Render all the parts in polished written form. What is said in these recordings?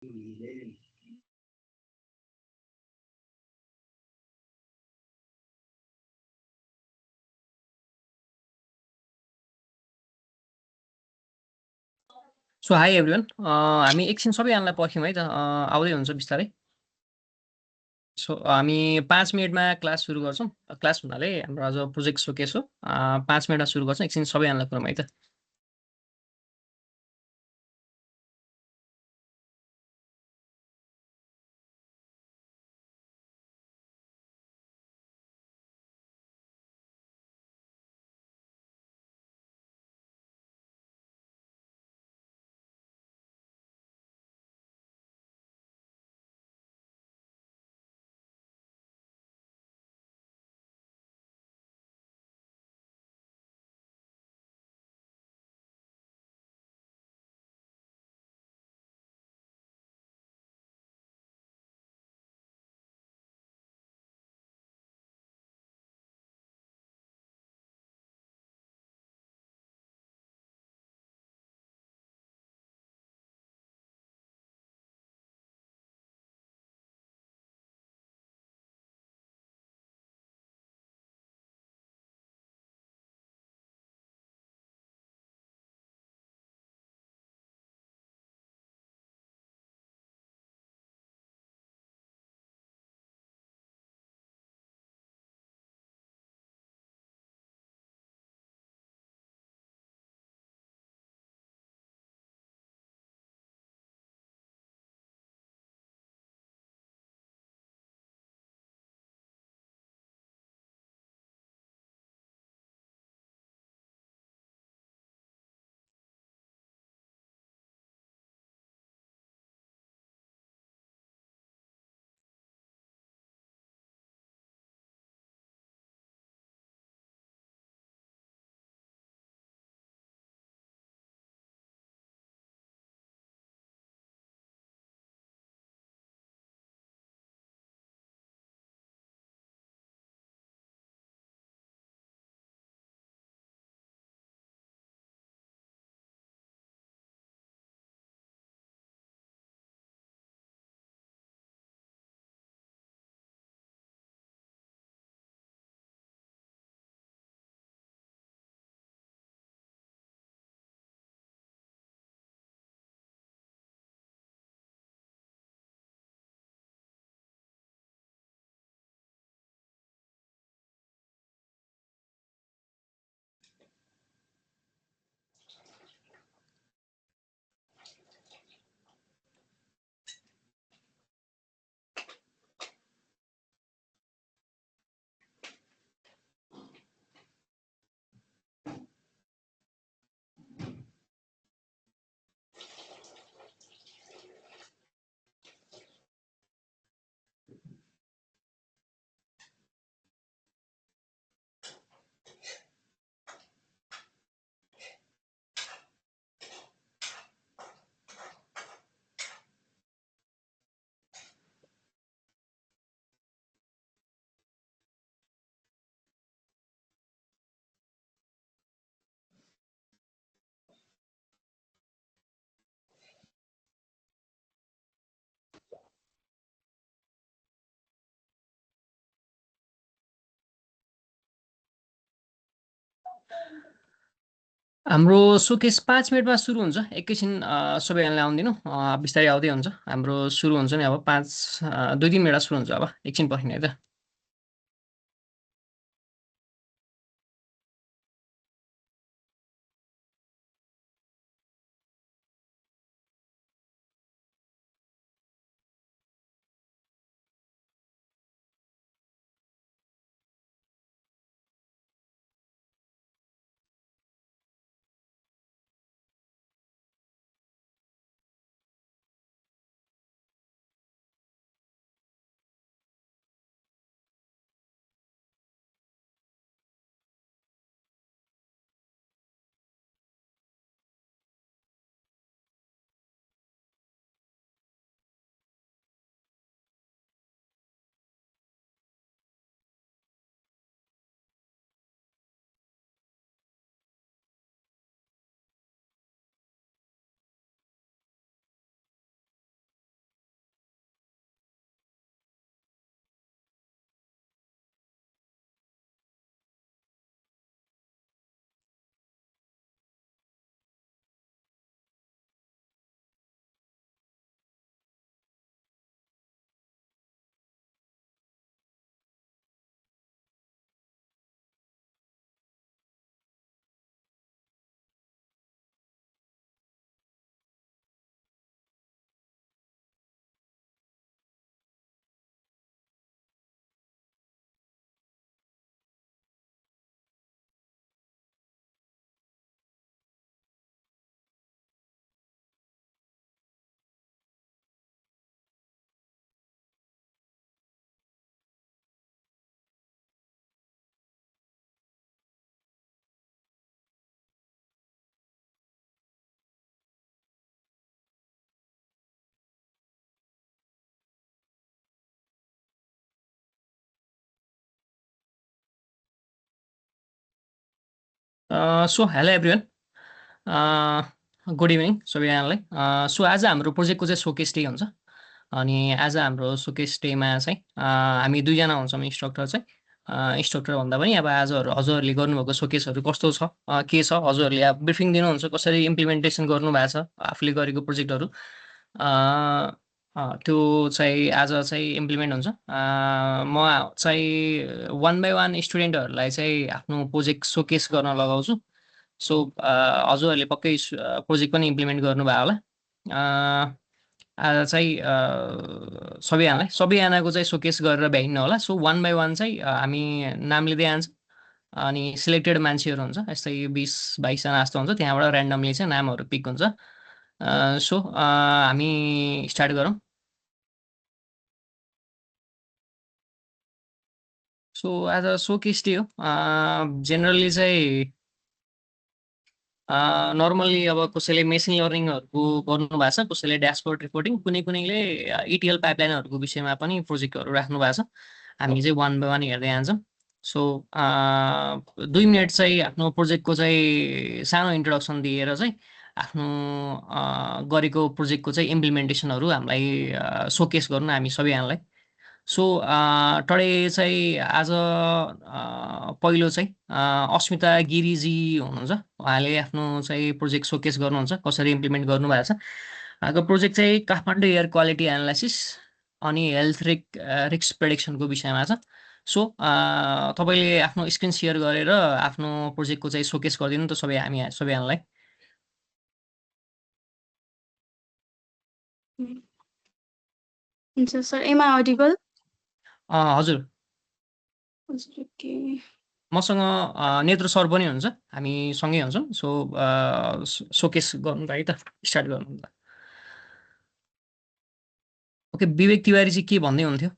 So high everyone हामी एकछिन सबैजनालाई पर्ख्यौँ है त आउँदै हुन्छ बिस्तारै। सो हामी 5 मिनेटमा क्लास सुरु गर्छौँ। क्लास हुनाले हाम्रो आज प्रोजेक्ट सोकेस हो। 5 मिनेटमा सुरु गर्छौँ। एकछिन सबैजनालाई कुरौँ है त। हाम्रो सोकेस 5 मिनेटमा सुरु हुन्छ। एकैछिन सबैजनाले आउदिनु। बिस्तारै आउँदै हुन्छ। हाम्रो सुरु हुन्छ नि अब 2-3 मिनेटमा सुरु हुन्छ अब। एकछिन पर्खिनु है त। So hello everyone, good evening सबैजनालाई। सो आज हाम्रो प्रोजेक्टको चाहिँ सोकेस डे हुन्छ। अनि आज हाम्रो सोकेस डेमा चाहिँ हामी दुईजना हुन्छौँ इन्स्ट्रक्टर चाहिँ। इन्स्ट्रक्टर भन्दा पनि अब आज हजुरहरूले गर्नुभएको सोकेसहरू कस्तो छ, के छ, हजुरहरूले अब ब्रिफिङ दिनुहुन्छ कसरी इम्प्लिमेन्टेसन गर्नुभएको छ आफूले गरेको प्रोजेक्टहरू। त्यो चाहिँ आज चाहिँ इम्प्लिमेन्ट हुन्छ। म चाहिँ वान बाई वान स्टुडेन्टहरूलाई चाहिँ आफ्नो प्रोजेक्ट सोकेस गर्न लगाउँछु। सो हजुरहरूले पक्कै प्रोजेक्ट पनि इम्प्लिमेन्ट गर्नुभयो होला। आज चाहिँ सबैजनाको चाहिँ सोकेस गरेर भ्याइन्न होला। सो वान बाई वान चाहिँ हामी नाम लिँदै जान्छ। अनि सिलेक्टेड मान्छेहरू हुन्छ, यस्तै 20-22जना जस्तो हुन्छ, त्यहाँबाट ऱ्यान्डमली चाहिँ नामहरू पिक हुन्छ। सो हामी स्टार्ट गरौँ। सो आज सोकेस डे हो। जेनरली चाहिँ नर्मली अब कसैले मेसिन लर्निङहरूको गर्नुभएको छ, कसैले ड्यासबोर्ड रिपोर्टिङ, कुनैले इटिएल पाइपलाइनहरूको विषयमा पनि प्रोजेक्टहरू राख्नु भएको छ। हामी चाहिँ वान बाई वान हेर्दै जान्छौँ। सो 2 मिनट चाहिँ आफ्नो प्रोजेक्टको चाहिँ सानो इन्ट्रोडक्सन दिएर चाहिँ आफ्नो गरेको प्रोजेक्टको चाहिँ इम्प्लिमेन्टेसनहरू हामीलाई सोकेस गर्नु हामी सबैजनालाई। सो टडे चाहिँ आज पहिलो चाहिँ अस्मिता गिरीजी हुनुहुन्छ। उहाँले आफ्नो चाहिँ प्रोजेक्ट सोकेस गर्नुहुन्छ, कसरी इम्प्लिमेन्ट गर्नुभएको छ। उहाँको प्रोजेक्ट चाहिँ काठमाडौँ एयर क्वालिटी एनालाइसिस अनि हेल्थ रिस्क प्रेडिक्सनको विषयमा छ। सो तपाईँले आफ्नो स्क्रिन सेयर गरेर आफ्नो प्रोजेक्टको चाहिँ सोकेस गरिदिनु त हामी सबैजनालाई। हुन्छ सर, एम आई अडिबल? हजुर, ओके। मसँग नेत्र सर पनि हुन्छ, हामी सँगै हुन्छौँ। सो सोकेस गर्नु है त, स्टार्ट गर्नु त। ओके, विवेक तिवारी चाहिँ के भन्दै हुन्थ्यो?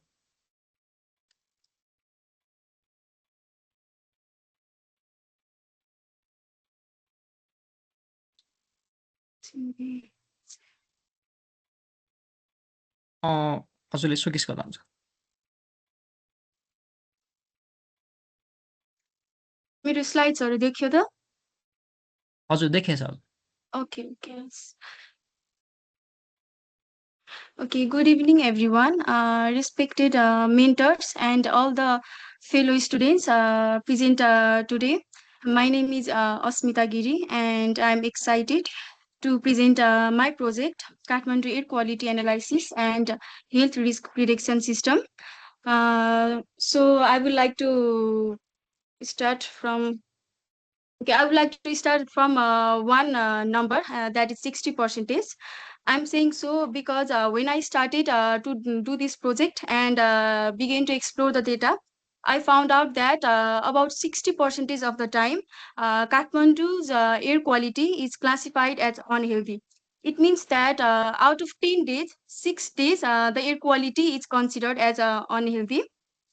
हजुरले सोकेस गर्दा हुन्छ। मेरो स्लाइड्सहरू देखियो त? हजुर, देखेछ। Okay, okay. Okay, good evening, everyone. Respected mentors and all the fellow students present today. My name is Asmita Giri, and I'm excited to present my project, Kathmandu Air Quality Analysis and Health Risk Prediction System. So I would like to start from Okay, I would like to start from one number that is 60%. I'm saying so because when I started to do this project and began to explore the data, I found out that about 60% of the time, Kathmandu's air quality is classified as unhealthy. It means that out of 10 days, 6 days, the air quality is considered as unhealthy.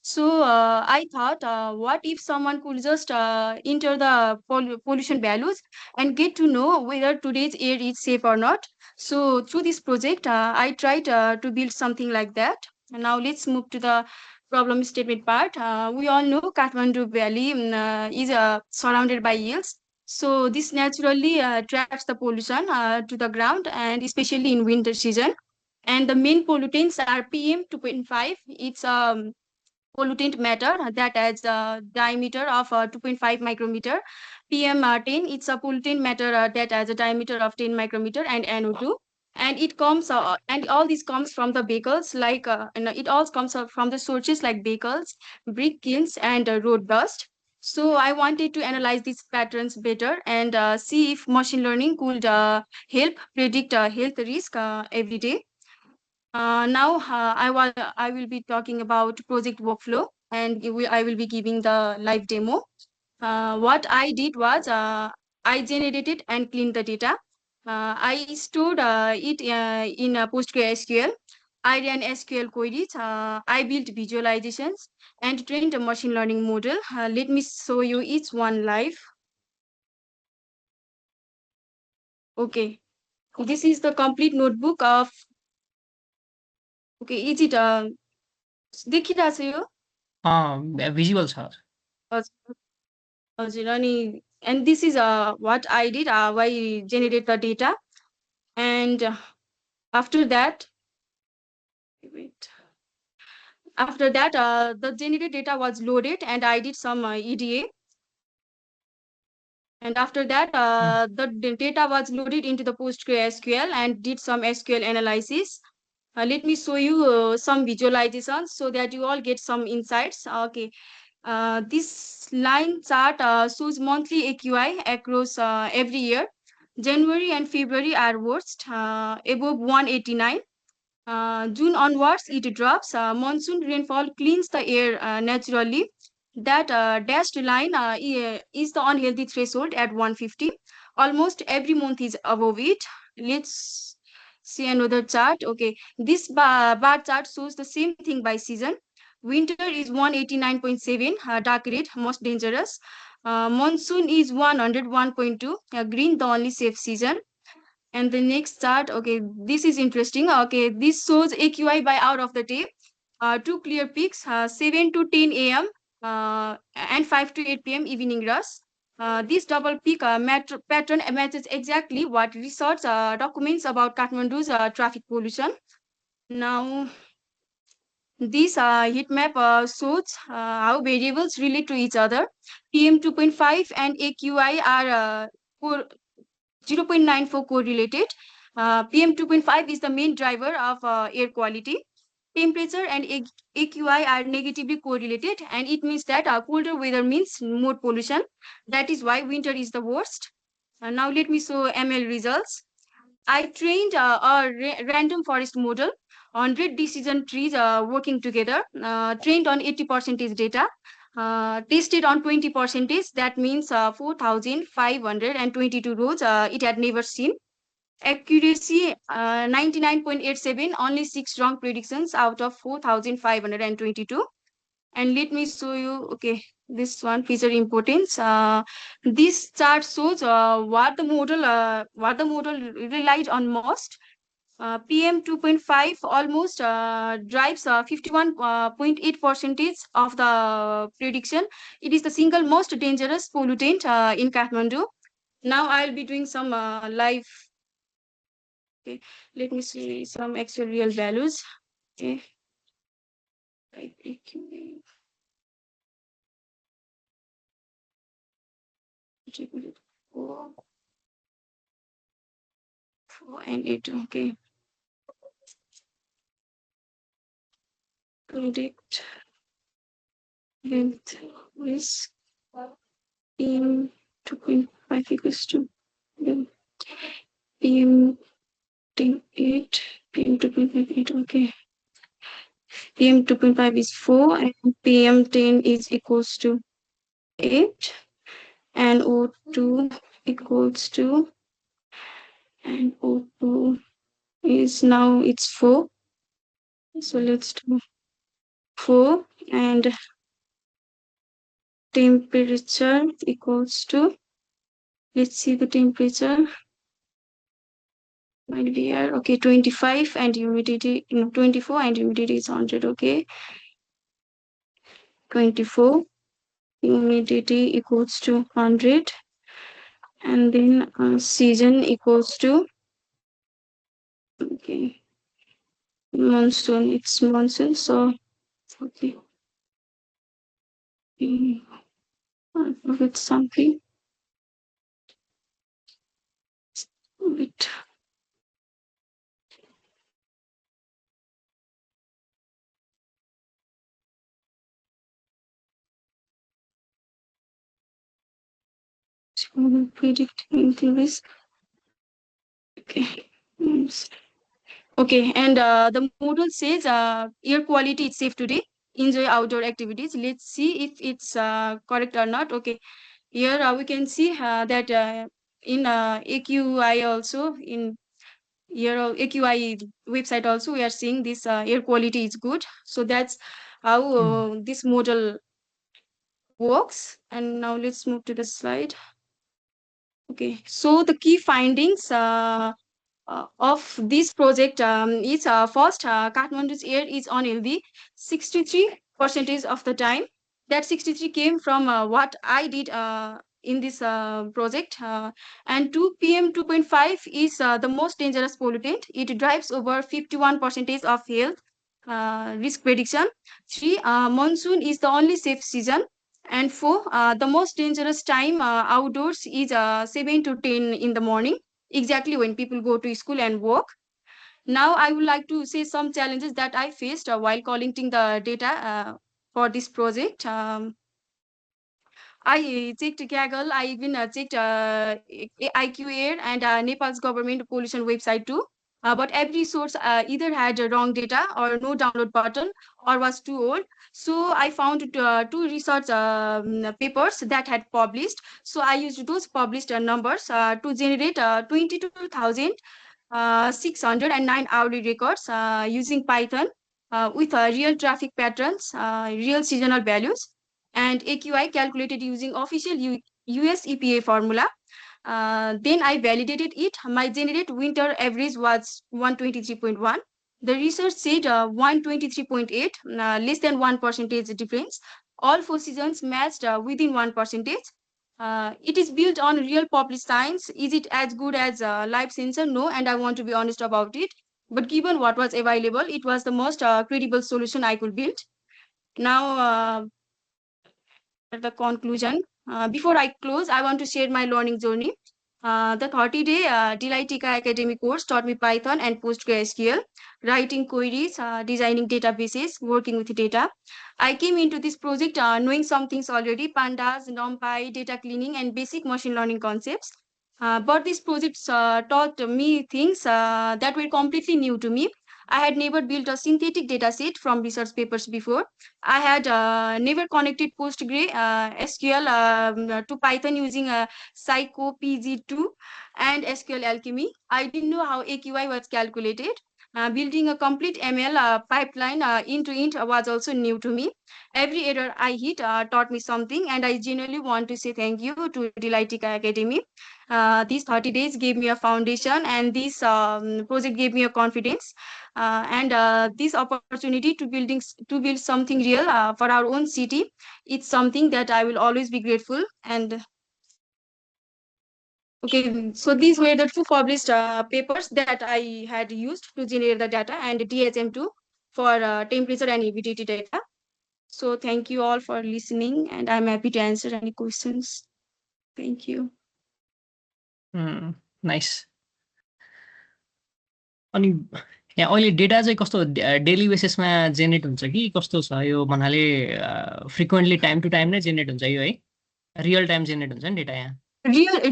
So I thought, what if someone could just enter the pollution values and get to know whether today's air is safe or not? So through this project, I tried to build something like that. And now let's move to the problem statement part. We all know Kathmandu Valley is surrounded by hills. So this naturally traps the pollution to the ground, and especially in winter season. And the main pollutants are PM 2.5. It's pollutant matter that has a diameter of 2.5 micrometer. PM10, it's a pollutant matter that has a diameter of 10 micrometer, and NO2. And it comes, and all this comes from the vehicles, like, it all comes from the sources like vehicles, brick kilns, and road dust. So I wanted to analyze these patterns better and see if machine learning could help predict health risk every day. Now I will be talking about project workflow, and I will be giving the live demo. What I did was I generated and cleaned the data. I stored it in PostgreSQL. I ran SQL queries. I built visualizations and trained a machine learning model. Let me show you each one live. Okay, this is the complete notebook of. Okay, is it देखिरहेको छ यो? Visual छ। हजुर, हजुर। अनि and this is what I did. I generate the data, and after that, wait. After that, the generated data was loaded, and I did some EDA. And after that, the data was loaded into the PostgreSQL and did some SQL analysis. Let me show you some visualizations so that you all get some insights. Okay, this line chart shows monthly AQI across every year. January and February are worst, above 189. June onwards, it drops. Monsoon rainfall cleans the air naturally. That dashed line is the unhealthy threshold at 150. Almost every month is above it. Let's see another chart. Okay, this bar chart shows the same thing by season. Winter is 189.7, dark red, most dangerous. Monsoon is 101.2, green, the only safe season. And the next chart, okay, this is interesting. Okay, this shows AQI by hour of the day. Two clear peaks, 7 to 10 a.m. And 5 to 8 p.m. evening rush. This double peak pattern matches exactly what research documents about Kathmandu's traffic pollution. Now, this heat map shows how variables relate to each other. PM 2.5 and AQI are 0.94 correlated. PM 2.5 is the main driver of air quality. Temperature and AQI are negatively correlated, and it means that colder weather means more pollution. That is why winter is the worst. Now let me show ML results. I trained a random forest model, 100 decision trees working together, trained on 80% data, tested on 20%, that means 4,522 rows it had never seen. Accuracy 99.87, only 6 wrong predictions out of 4,522. And let me show you, okay, this one, feature importance. This chart shows what the model relied on most. PM 2.5 almost drives 51.8% of the prediction. It is the single most dangerous pollutant in Kathmandu. Now I'll be doing some live. Okay, let me see some actual real values. Okay. Four, 4 and 8. Okay. Predict length risk PM 2.5 equals to PM 8, PM 2.5, okay. PM 2.5 is 4 and PM 10 is equals to 8 and O2 equals to, and O2 is now it's 4. So let's do 4 and temperature equals to, let's see the temperature. Might be here. Okay, 25 and humidity, 24 and humidity is 100. Okay, 24 humidity equals to 100, and then season equals to, okay, monsoon, it's monsoon. So okay, I'll forget something. Wait. Predicting the risk. Okay. Okay, and the model says air quality is safe today. Enjoy outdoor activities. Let's see if it's correct or not. Okay, here we can see that in AQI also, in here AQI website also, we are seeing this air quality is good. So that's how this model works. And now let's move to the slide. Okay, so the key findings of this project is first, Kathmandu's air is unhealthy 63% of the time. That 63 came from what I did in this project. And 2 PM 2.5 is the most dangerous pollutant. It drives over 51% of health risk prediction. 3, monsoon is the only safe season. And 4, the most dangerous time outdoors is 7 to 10 in the morning, exactly when people go to school and work. Now, I would like to say some challenges that I faced while collecting the data for this project. I checked Kaggle, I even checked IQ Air and Nepal's government pollution website too. But every source either had wrong data or no download button or was too old. So I found 2 research papers that had published. So I used those published numbers to generate 22,609 hourly records using Python with real traffic patterns, real seasonal values, and AQI calculated using official US EPA formula. Then I validated it. My generate winter average was 123.1. The research said 123.8, less than 1% difference. All 4 seasons matched within 1%. It is built on real published science. Is it as good as live sensor? No, and I want to be honest about it. But given what was available, it was the most credible solution I could build. Now, at the conclusion, before I close, I want to share my learning journey. The 30-day Delaitica Academy course taught me Python and PostgreSQL, writing queries, designing databases, working with data. I came into this project knowing some things already, pandas, NumPy, data cleaning, and basic machine learning concepts. But this project taught me things that were completely new to me. I had never built a synthetic data set from research papers before. I had never connected PostgreSQL to Python using Psycho PG2 and SQL Alchemy. I didn't know how AQI was calculated. Building a complete ML pipeline end-to-end was also new to me. Every error I hit taught me something, and I genuinely want to say thank you to Delaitica Academy. These 30 days gave me a foundation, and this project gave me a confidence. And this opportunity to build something real for our own city, it's something that I will always be grateful. And okay, so these were the 2 published papers that I had used to generate the data, and DHM2 for temperature and humidity data. So thank you all for listening, and I'm happy to answer any questions. Thank you. Nice अनि यहाँ अहिले data चाहिँ कस्तो daily बेसिसमा generate हुन्छ कि कस्तो छ यो भन्नाले फ्रिक्वेन्टली टाइम टु टाइम नै जेनेरेट हुन्छ यो है रियल टाइम जेनेरेट हुन्छ नि डेटा यहाँ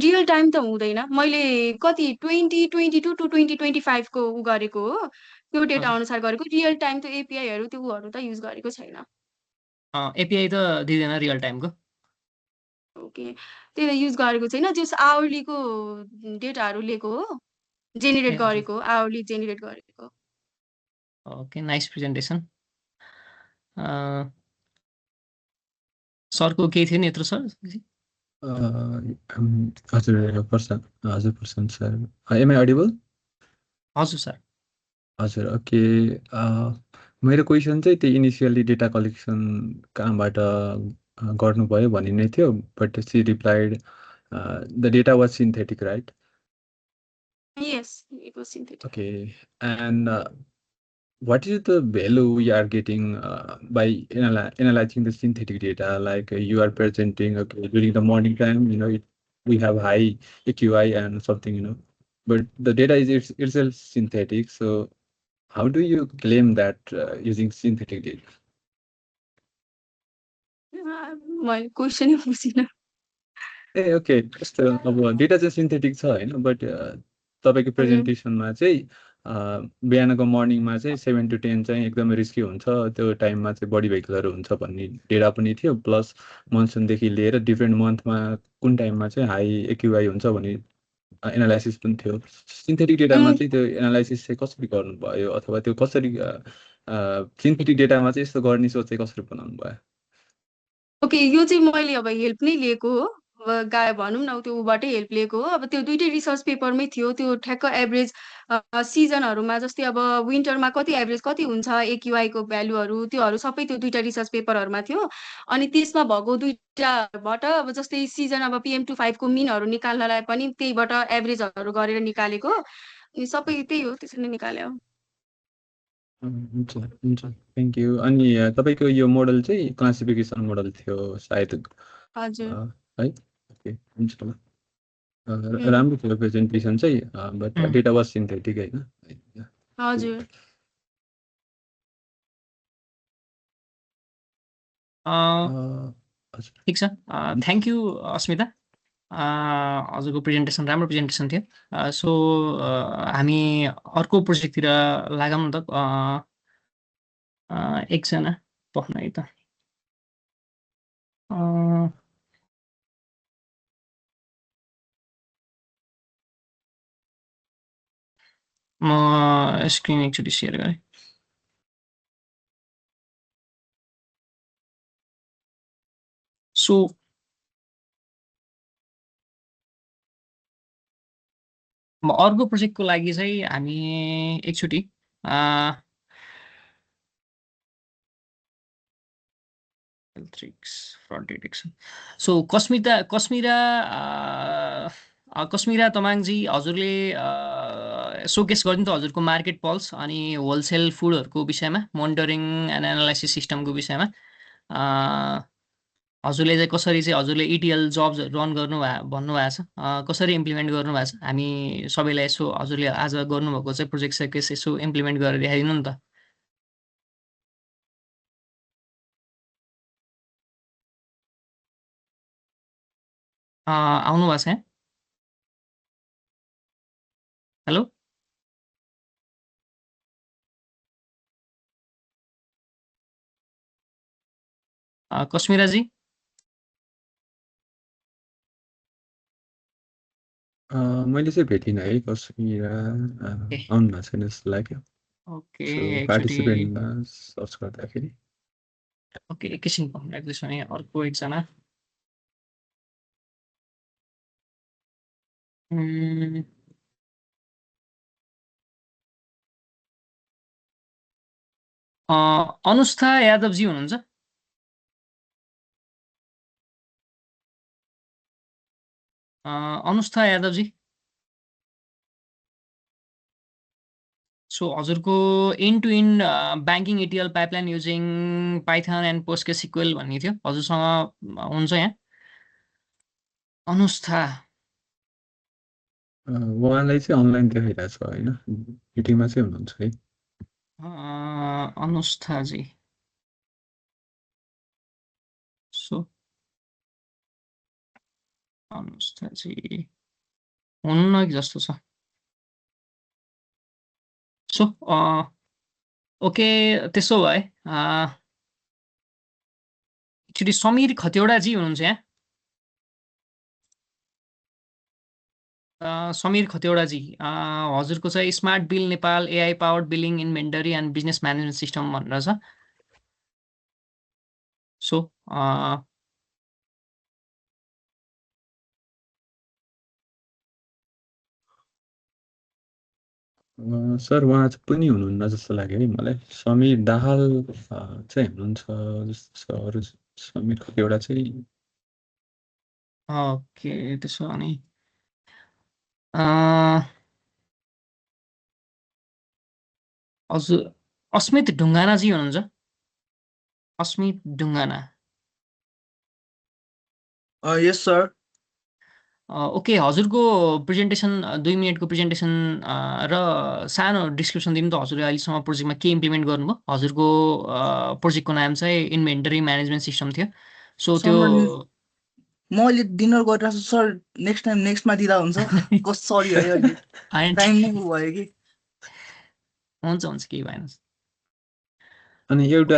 रियल टाइम त हुँदैन मैले कति 2022 टु 2025 को उ गरेको हो त्यो डेटा अनुसार गरेको रियल टाइम त एपीआईहरु त्योहरू त युज गरेको छैन एपीआई त दिदैन रियल टाइमको ओके त्यही त युज गरेको छैन जस आवरलीको डेटाहरु लिएको हो जेनेरेट गरेको आवरली जेनेरेट गरेको ओके नाइस प्रेजेन्टेसन सरको केही थियो नि यत्रो सर हजुर person sir am I audible हजुर सर हजुर ओके मेरो क्वेसन चाहिँ त्यो इनिसियली डेटा कलेक्सन कहाँबाट गर्नुभयो भन्ने नै थियो but she replied the data was synthetic right Yes, it was synthetic. Okay, and what is the value we are getting by analyzing the synthetic data? Like you are presenting, okay, during the morning time, you know, we have high AQI and something, you know, but the data is itself synthetic. So how do you claim that using synthetic data? My question is okay, just data चाहिँ synthetic छ हैन but तपाईको प्रेजेन्टेसनमा चाहिँ बिहानको मर्निङमा चाहिँ 7 to 10 चाहिँ एकदमै risky हुन्छ त्यो टाइममा चाहिँ बढी भेहिकलहरु हुन्छ भन्ने डेटा पनि थियो प्लस मनसुन देखि लिएर डिफरेन्ट मन्थमा कुन टाइममा चाहिँ हाई एक्युआई हुन्छ भन्ने एनालाइसिस पनि थियो सिन्थेटिक डेटामा चाहिँ त्यो एनालाइसिस चाहिँ कसरी गर्नुभयो अथवा त्यो कसरी सिन्थेटिक डेटामा चाहिँ यस्तो गर्ने सोच चाहिँ कसरी बनाउनु भयो ओके यो चाहिँ मैले अब हेल्प नै लिएको हो भनौँ न त्यो ऊबाटै हेल्प लिएको हो। अब त्यो दुइटै रिसर्च पेपरमै थियो। त्यो ठ्याक्क एभरेज सिजनहरूमा जस्तै अब विन्टरमा कति एभरेज कति हुन्छ AQI को भ्यालुहरू त्योहरू सबै त्यो दुइटा रिसर्च पेपरहरूमा थियो। अनि त्यसमा भएको दुइटाबाट अब जस्तै सिजन अब PM2.5 को मिनहरू निकाल्नलाई पनि त्यहीबाट एभरेजहरू गरेर निकालेको। अनि सबै त्यही हो, त्यसरी नै निकाल्यो। हुन्छ हुन्छ थ्याङ्क यू। अनि तपाईँको यो मोडल चाहिँ क्लासिफिकेसन मोडल थियो सायद हजुर। है? ओके हुन्छ ल। राम्रो थियो प्रेजेन्टेसन चाहिँ, बट डेटा वाज सिन्थेटिक होइन? हजुर। हजुर ठिक छ। थ्याङ्क यू अस्मिता। हजुरको प्रेजेन्टेसन राम्रो प्रेजेन्टेसन थियो। सो हामी अर्को प्रोजेक्टतिर लागौँ न त। एकजना पढ्नु है त। म स्क्रिन एकचोटि सेयर गरेँ। सो अर्को प्रोजेक्टको लागि चाहिँ हामी एकचोटि फ्रड डिटेक्सन। सो कस्मिरा तमाङजी, हजुरले सोकेस गरिदिनु त हजुरको मार्केट पल्स अनि होलसेल फुडहरूको विषयमा मोनिटरिङ एन्ड एनालाइसिस सिस्टमको विषयमा हजुरले चाहिँ कसरी चाहिँ हजुरले ETL जब्स रन भन्नुभएको छ, कसरी इम्प्लिमेन्ट गर्नुभएको छ, हामी सबैलाई यसो हजुरले आज गर्नुभएको चाहिँ प्रोजेक्ट सेकेस यसो इम्प्लिमेन्ट गरेर देखाइदिनु नि त। आउनु भएको छ यहाँ? हेलो कस्मिराजी? मैले चाहिँ भेटिनँ है कस्मिरा, आउनु भएको छैन जस्तो लाग्यो। ओके सो एकचोटि पार्टिसिपेन्टमा सर्च गर्दाखेरि ओके एकैछिन राख्दैछु नि। अर्को एकजना अनुष्ठा यादवजी हुनुहुन्छ? अनुष्ठा यादवजी। सो हजुरको end to end banking ETL pipeline using Python and PostgreSQL भन्ने थियो, हजुरसँग हुन्छ यहाँ? अनुष्ठा उहाँलाई चाहिँ अनलाइन देखाइरहेको छ होइन, मिटिङमा चाहिँ हुनुहुन्छ है। अनुष्ठाजी। सो अनुष्ठाजी हुनुहुन्न कि जस्तो छ। सो ओके त्यसो भए एकचोटि समीर खतिवडाजी हुनुहुन्छ यहाँ? समीर खतिवडाजी, हजुरको चाहिँ smart bill Nepal AI powered billing inventory and business management system भनेर छ। सो सर उहाँ पनि हुनुहुन्न जस्तो लाग्यो है मलाई। समीर दाहाल चाहिँ हुनुहुन्छ जस्तो छ, अरू समीर खतिवडा चाहिँ ओके त्यसो भने हजुर अस्मित ढुङ्गानाजी हुनुहुन्छ? अस्मित ढुङ्गाना। यस सर। ओके हजुरको प्रेजेन्टेसन 2 मिनटको प्रेजेन्टेसन र सानो डिस्क्रिप्सन दिनु त हजुरले अहिलेसम्म प्रोजेक्टमा के इम्प्लिमेन्ट गर्नुभयो। हजुरको प्रोजेक्टको नाम चाहिँ इन्भेन्टरी म्यानेजमेन्ट सिस्टम थियो। सो त्यो म अहिले डिनर गरिरहेको छु सर, नेक्स्ट टाइम नेक्स्टमा दिँदा हुन्छ? कस्तो सरी है, अहिले टाइम नै भयो कि। हुन्छ केही भएन। अनि एउटा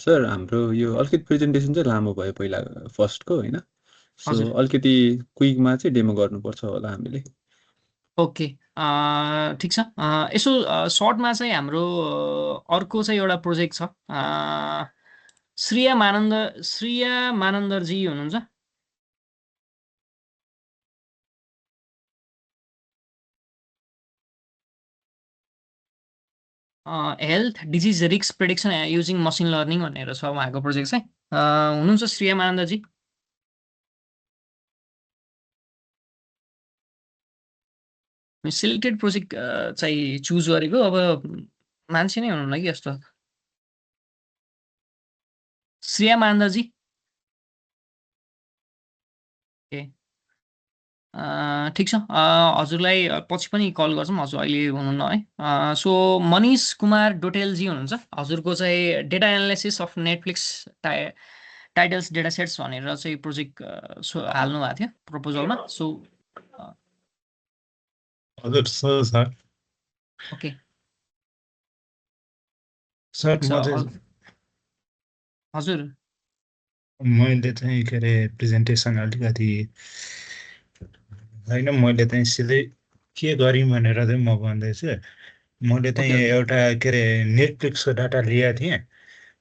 सर हाम्रो यो अलिकति प्रेजेन्टेसन चाहिँ लामो भयो पहिला फर्स्टको होइन, सो अलिकति क्विकमा चाहिँ डेमो गर्नुपर्छ होला हामीले। ओके ठिक छ। यसो सर्टमा चाहिँ हाम्रो अर्को चाहिँ एउटा प्रोजेक्ट छ। श्रेया मानन्दरजी हुनुहुन्छ? Health disease risk prediction using machine learning भनेर छ उहाँको प्रोजेक्ट चाहिँ। हुनुहुन्छ श्रेया मानन्दजी? सिलेक्टेड प्रोजेक्ट चाहिँ चुज गरेको, अब मान्छे नै हुनुहुन्न कि जस्तो। श्रेया मानन्दजी? ए ठिक छ, हजुरलाई पछि पनि कल गर्छौँ, हजुर अहिले हुनुहुन्न है। सो मनिष कुमार डोटेलजी हुनुहुन्छ, हजुरको चाहिँ data analysis of Netflix titles data sets भनेर चाहिँ प्रोजेक्ट हाल्नु भएको थियो प्रपोजलमा। सो हजुर सर ओके सर म चाहिँ हजुर मैले चाहिँ के अरे प्रेजेन्टेसन अलिकति होइन, मैले चाहिँ सिधै के गरेँ भनेर चाहिँ म भन्दैछु। मैले चाहिँ एउटा के अरे नेटफ्लिक्सको डाटा लिएको थिएँ,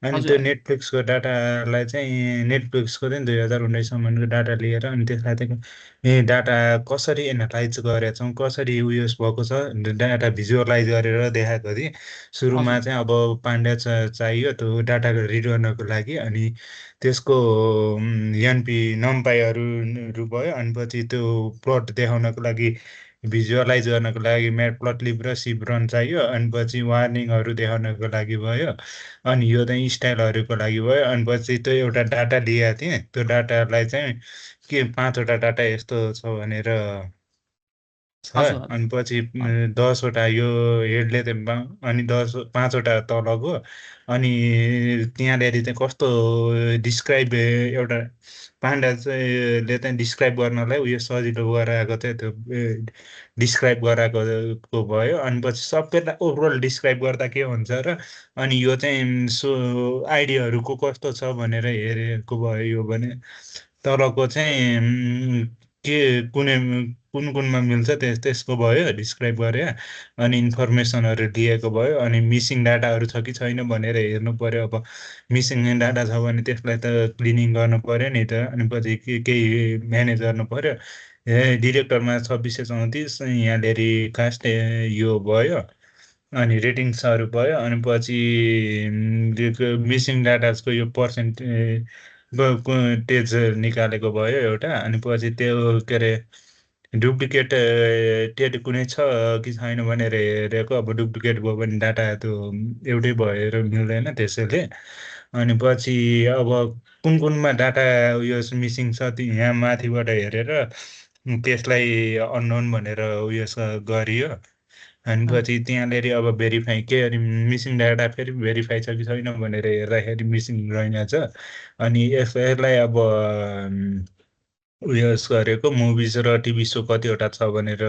अनि त्यो नेटफ्लिक्सको डाटालाई चाहिँ नेटफ्लिक्सको चाहिँ 2019सम्मको डाटा लिएर अनि त्यसलाई चाहिँ डाटा कसरी एनालाइज गरेका छौँ, कसरी उयस भएको छ, डाटा भिजुअलाइज गरेर देखाएको थिएँ। सुरुमा चाहिँ अब पाण्डा चाहियो त्यो डाटाको रिड गर्नको लागि, अनि त्यसको एनपी नम्पाईहरू भयो, अनि पछि त्यो प्लट देखाउनको लागि भिजुअलाइज गर्नको लागि म्याटप्लटलिब र सिब्रन चाहियो, अनि पछि वार्निङहरू देखाउनको लागि भयो, अनि यो चाहिँ स्टाइलहरूको लागि भयो। अनि पछि त्यो एउटा डाटा लिएको थिएँ, त्यो डाटालाई चाहिँ के 5वटा डाटा यस्तो छ भनेर छ, अनि पछि 10वटा यो हेडले चाहिँ अनि 5वटा तलको, अनि त्यहाँनिर चाहिँ कस्तो डिस्क्राइब एउटा पाण्डा चाहिँले चाहिँ डिस्क्राइब गर्नलाई उयो सजिलो गराएको थियो, त्यो डिस्क्राइब गराएको भयो। अनि पछि सबैलाई ओभरअल डिस्क्राइब गर्दा के हुन्छ र, अनि यो चाहिँ आइडियाहरूको कस्तो छ भनेर हेरेको भयो। यो भने तलको चाहिँ के कुनमा मिल्छ त्यसको भयो डिस्क्राइब गरे, अनि इन्फर्मेसनहरू दिएको भयो, अनि मिसिङ डाटाहरू छ कि छैन भनेर हेर्नु पर्यो। अब मिसिङ डाटा छ भने त्यसलाई त क्लिनिङ गर्नु पर्यो नि त, अनि पछि केही म्यानेज गर्नु पर्यो। डिरेक्टरमा 2634 यहाँनिर कास्ट यो भयो, अनि रेटिङ्सहरू भयो, अनि पछि मिसिङ डाटाको यो पर्सेन्टेज निकालेको भयो एउटा, अनि पछि त्यो के अरे डुप्लिकेट कुनै छ कि छैन भनेर हेरेको। अब डुप्लिकेट भयो भने डाटा त्यो एउटै भएर मिल्दैन त्यसैले। अनि पछि अब कुनमा डाटा उयो मिसिङ छ यहाँ माथिबाट हेरेर त्यसलाई अननोन भनेर उयो गरियो, अनि पछि त्यहाँनिर अब भेरिफाई के अरे मिसिङ डाटा फेरि भेरिफाई छ कि छैन भनेर हेर्दाखेरि मिसिङ रहेनछ। अनि यसलाई अब उयस गरेको मुभिज र टिभी सो कतिवटा छ भनेर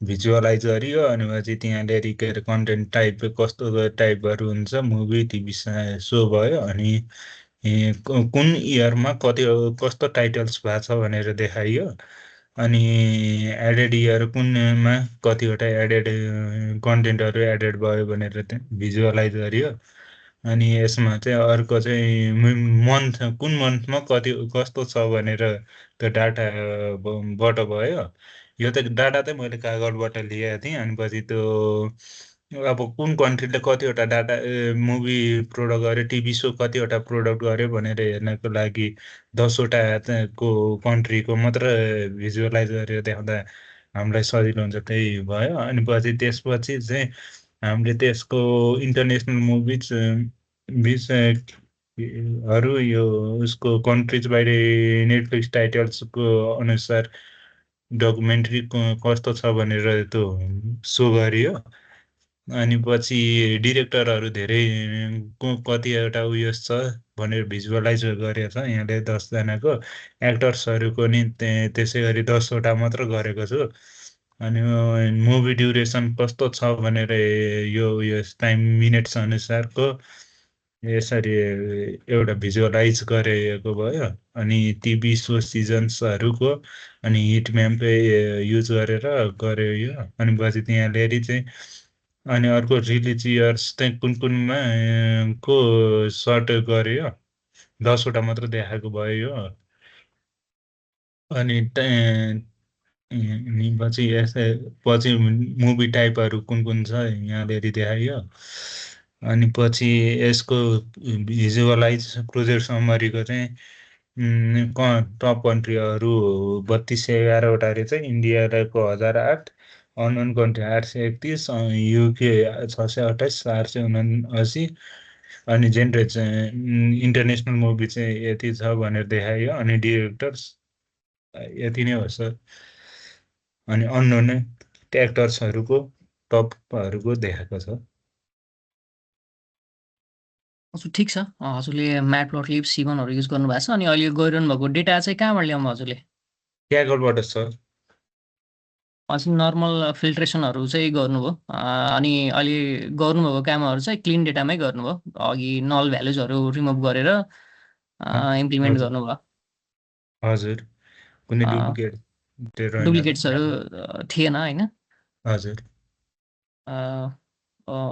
भिजुअलाइज गरियो, अनि पछि त्यहाँनिर के अरे कन्टेन्ट टाइप कस्तो टाइपहरू हुन्छ मुभी टिभी सो भयो, अनि कुन इयरमा कस्तो टाइटल्स भएको छ भनेर देखाइयो, अनि एडेड इयर कुनमा कतिवटा एडेड कन्टेन्टहरू एडेड भयो भनेर भिजुअलाइज गरियो। अनि यसमा चाहिँ अर्को चाहिँ मन्थ कुन मन्थमा कस्तो छ भनेर त्यो डाटाबाट भयो। यो त डाटा चाहिँ मैले कागजबाट लिएको थिएँ, अनि पछि त्यो अब कुन कन्ट्रीले कतिवटा डाटा मुभी प्रोडक्ट गर्यो, टिभी सो कतिवटा प्रोडक्ट गर्यो भनेर हेर्नको लागि 10वटा को कन्ट्रीको मात्र भिजुअलाइज गरेर देखाउँदा हामीलाई सजिलो हुन्छ, त्यही भयो। अनि पछि त्यसपछि चाहिँ हामीले त्यसको इन्टरनेसनल मुभिज हरू यो उसको कन्ट्रिज बाहिर नेटफ्लिक्स टाइटल्सको अनुसार डकुमेन्ट्री कस्तो छ भनेर त्यो सो गरियो। अनि पछि डिरेक्टरहरू धेरै कतिवटा उयस छ भनेर भिजुअलाइज गरेको छ यहाँले 10जनाको, एक्टर्सहरूको नि त्यसै गरी 10वटा मात्र गरेको छु। अनि मुभी ड्युरेसन कस्तो छ भनेर यो टाइम मिनट्स अनुसारको यसरी एउटा भिजुअलाइज गरेको भयो। अनि टिभी सो सिजन्सहरूको अनि हिट म्याप युज गरेर गर्यो यो। अनि पछि त्यहाँनिर चाहिँ अनि अर्को रिलिज इयर्स चाहिँ कुनमा को सर्ट गर्यो, 10वटा मात्र देखाएको भयो यो। अनि अनि पछि मुभी टाइपहरू कुन छ यहाँनिर देखाइयो। अनि पछि यसको भिजुअलाइज प्रोजेक्ट समरीको चाहिँ टप कन्ट्रीहरू 3211 चाहिँ इन्डियाको 1008, अननोन कन्ट्री 831, युके 628, 479, अनि जेनरेट चाहिँ इन्टरनेसनल मुभी चाहिँ यति छ भनेर देखाइयो। अनि डिरेक्टर्स यति नै हो सर। अनि अननोन एक्टर्सहरूको टपहरूको देखाएको छ। हजुर ठिक छ। हजुरले म्याटप्लटलिब C1हरू युज गर्नुभएको छ अनि अहिले गरिरहनु भएको डेटा चाहिँ कहाँबाट ल्याउनु हजुरले? क्यागलबाट सर। हजुर नर्मल फिल्ट्रेसनहरू चाहिँ गर्नुभयो अनि अहिले गर्नुभएको कामहरू चाहिँ क्लिन डेटामै गर्नुभयो। अघि नल भ्यालुजहरू रिमुभ गरेर इम्प्लिमेन्ट हजुर गर्नुभयो। हजुर कुनै अ, डुप्लिकेट रहेन। डुप्लिकेट्सहरू थिएन होइन? हजुर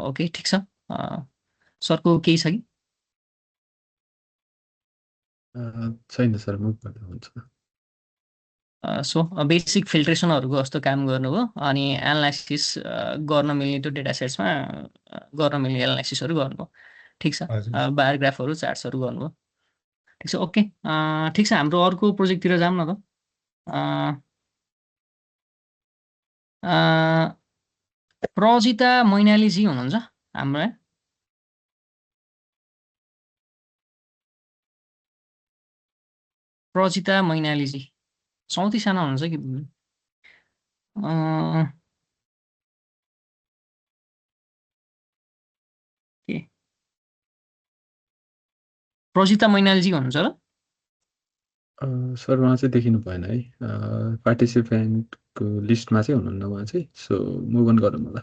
ओके ठिक छ। सरको केही छ कि? छैन सर, मुभ गर्दा हुन्छ। सो बेसिक फिल्ट्रेसनहरूको जस्तो काम गर्नुभयो अनि एनालाइसिस गर्न मिल्ने त्यो डेटा सेट्समा गर्न मिल्ने एनालाइसिसहरू गर्नुभयो। ठिक छ। हजुर बायोग्राफहरू चार्ट्सहरू गर्नुभयो। ठिक छ ओके। ठिक छ, हाम्रो अर्को प्रोजेक्टतिर जाऊँ न त। प्रजिता मैनालीजी हुनुहुन्छ हाम्रो? प्रजिता मैनालीजी 34 साना हुनुहुन्छ कि? के प्रजिता मैनालीजी हुनुहुन्छ र? सर उहाँ चाहिँ देखिनु भएन है, पार्टिसिपेन्टको लिस्टमा चाहिँ हुनुहुन्न उहाँ चाहिँ। सो मुभ अन गरौँ होला।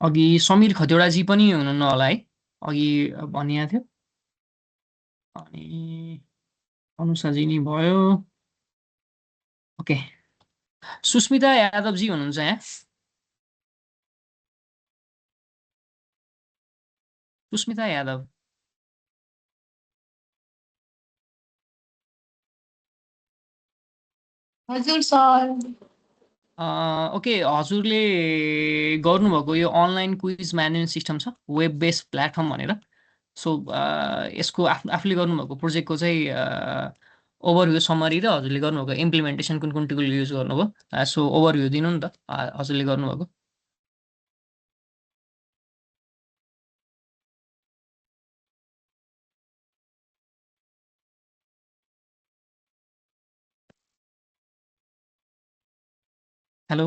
अघि समीर खतिवडाजी पनि हुनुहुन्न होला है, अघि भनिएको थियो। अनि अनुसाजी नि भयो। ओके, सुस्मिता यादवजी हुनुहुन्छ यहाँ? सुस्मिता यादव हजुर सर। ओके, हजुरले गर्नुभएको यो अनलाइन क्विज म्यानेजमेन्ट सिस्टम छ, वेब बेस्ड प्लेटफर्म भनेर। सो यसको आफूले गर्नुभएको प्रोजेक्टको चाहिँ ओभरभ्यू समरी र हजुरले गर्नुभएको इम्प्लिमेन्टेसन कुन कुन टुल युज गर्नुभयो, सो ओभरभ्यू दिनु नि त हजुरले गर्नुभएको। हेलो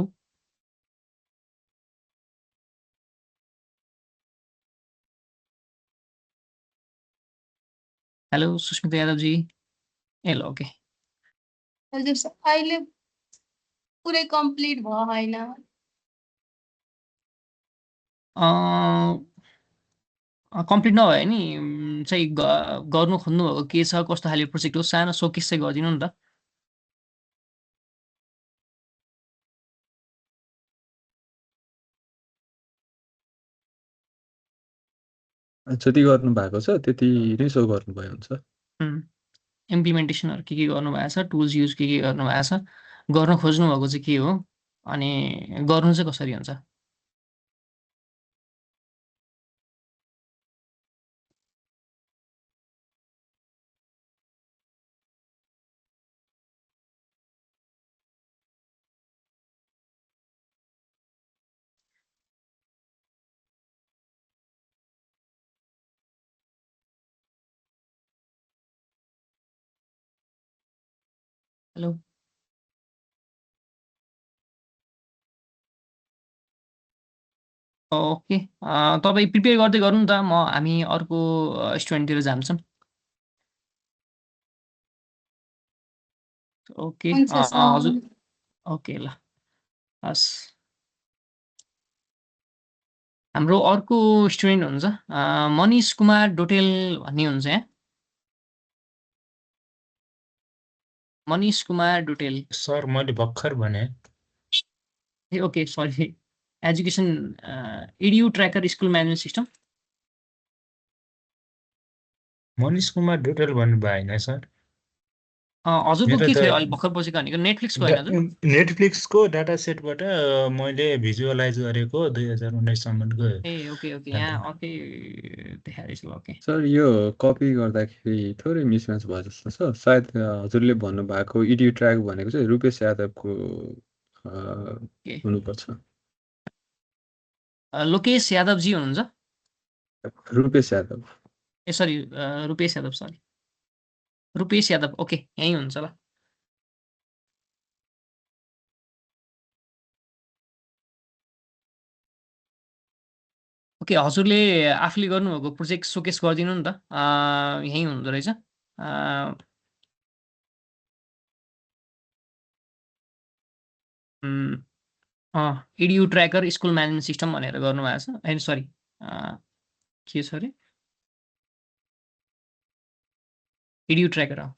हेलो सुस्मिता यादवजी। ए ल ओके। हजुर सर, अहिले पुरै कम्प्लिट भयो होइन? कम्प्लिट नभए नि चाहिँ गर्नु खोज्नुभएको के छ, कस्तो खाले प्रोजेक्ट हो, सानो सोकेस चाहिँ गरिदिनु नि त। जति गर्नु भएको छ त्यति नै सो गर्नुभयो हुन्छ। इम्प्लिमेन्टेसनहरू के गर्नुभएको छ, टुल्स युज के गर्नुभएको छ, गर्न खोज्नु भएको चाहिँ के हो, अनि गर्नु चाहिँ कसरी हुन्छ। हेलो ओके, तपाईँ प्रिपेयर गर्दै गर्नु नि त, हामी अर्को स्टुडेन्टतिर जान्छौँ। ओके हुन्छ हजुर सर। ओके ल हस्। हाम्रो अर्को स्टुडेन्ट हुन्छ मनिष कुमार डोटेल भन्ने हुन्छ यहाँ। मनिष कुमार डोटेल सर मैले भर्खर भने। ए okay sorry, education edu tracker school management system. Manish Kumar Dhutel भन्नुभयो होइन सर? हजुरको मेरो के त थियो अहिले भर्खर बसेको भनेको नेटफ्लिक्सको होइन हजुर? नेटफ्लिक्सको डाटा सेटबाट मैले भिजुअलाइज गरेको 2019 सम्मको ए ओके ओके यहाँ ओके देखाइरहेछ ओके सर यो कपी गर्दाखेरि थोरै मिसम्याच भयो जस्तो छ। सायद हजुरले भन्नुभएको इडियो ट्र्याक भनेको चाहिँ रूपेश यादवको हुनुपर्छ। लोकेश यादवजी हुनुहुन्छ? रूपेश यादव। ए sorry Rupesh Yadav sorry Rupesh Yadav okay यहीँ हुन्छ ल। ओके हजुरले आफूले गर्नुभएको प्रोजेक्ट सोकेस गरिदिनु नि त यहीँ हुँदो रहेछ। Edu tracker school management system भनेर गर्नुभएको छ होइन सरी के छ अरे इडियु ट्र्याकर हो।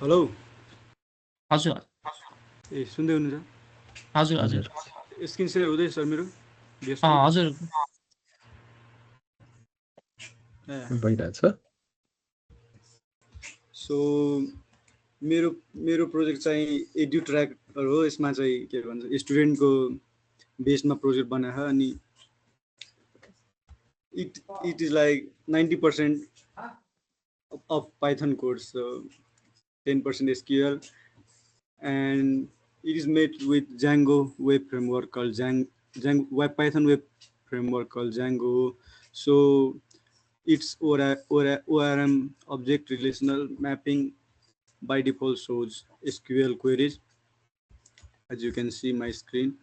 हेलो हजुर ए सुन्दै हुनुहुन्छ? हजुर हजुर स्क्रिन सेयर हुँदैछ सर मेरो? हजुर भइरहेछ। सो मेरो प्रोजेक्ट चाहिँ एड्यु ट्र्याकर हो। यसमा चाहिँ के भन्छ स्टुडेन्टको बेसमा प्रोजेक्ट बनाएको अनि it is like 90% of Python code, so 10% SQL, and it is made with Django web framework called Python web framework called Django. So it's ORM object relational mapping by default shows SQL queries, as you can see my screen.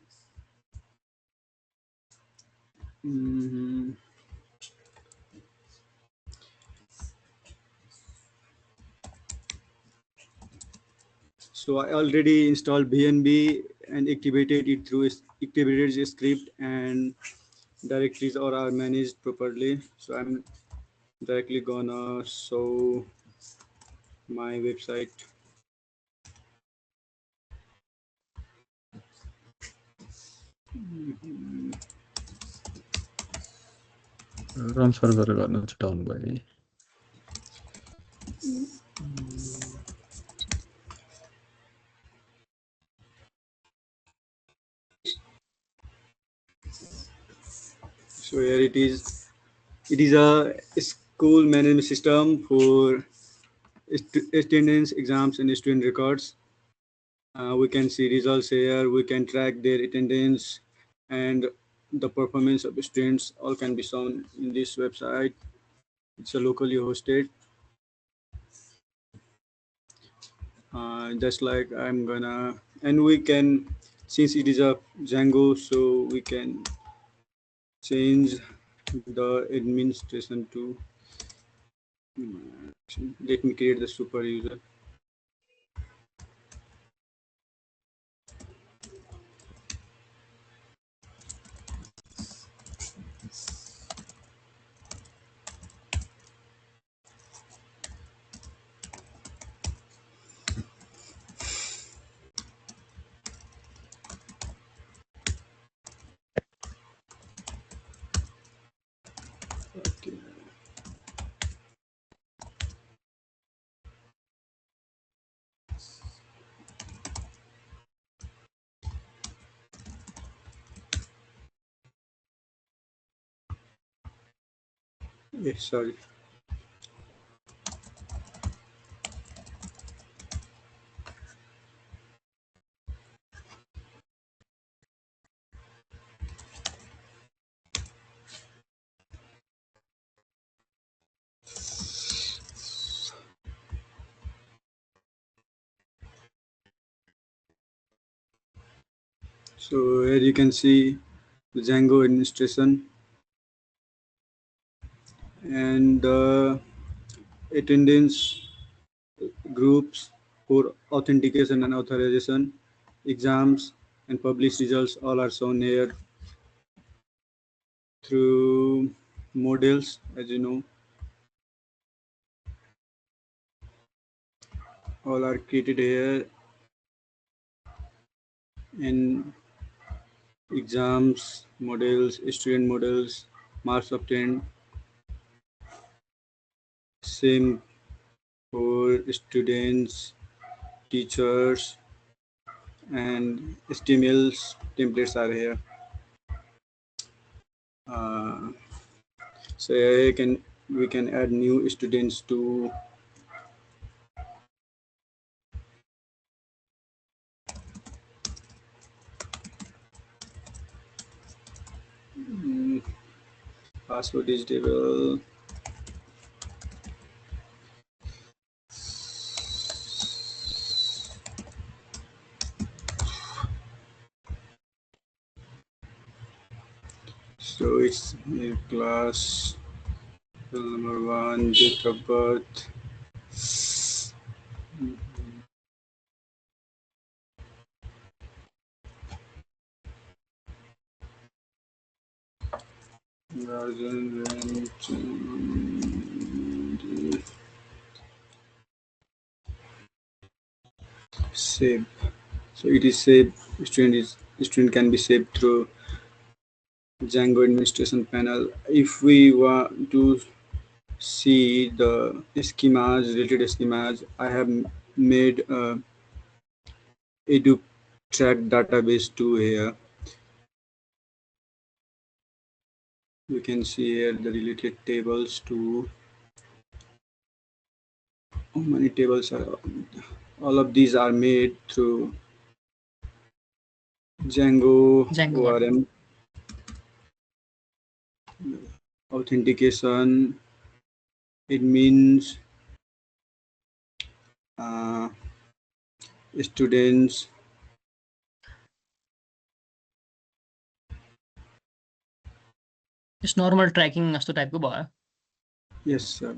So I already installed BNB and activated it through activated the script, and directories are managed properly. So I'm directly gonna show my website. Run server गर्न छुटाउनु भयो। So here it is. It is a school management system for attendance, exams, and student records. We can see results here. We can track their attendance and the performance of students. All can be shown in this website. It's a locally hosted. Just like I'm gonna, and we can, since it is a Django, so we can change the administration to, let me create the super user. Okay. Yes, sorry. So here you can see the Django administration, and the attendance, groups for authentication and authorization, exams and published results all are shown here through models, as you know. All are created here, and exams, models, student models, marks obtained. Same for students, teachers, and HTML templates are here. So here we can add new students to password is table. So it's class number 1, date of birth. Version range. Save. So it is saved. Student can be saved through Django administration panel. If we want to see the schemas, related schemas, I have made EduTrack database too here. You can see here the related tables too. How many tables are? All of these are made through Django ORM. Authentication. It means students. Just normal tracking जस्तो टाइपको भयो. Yes, sir.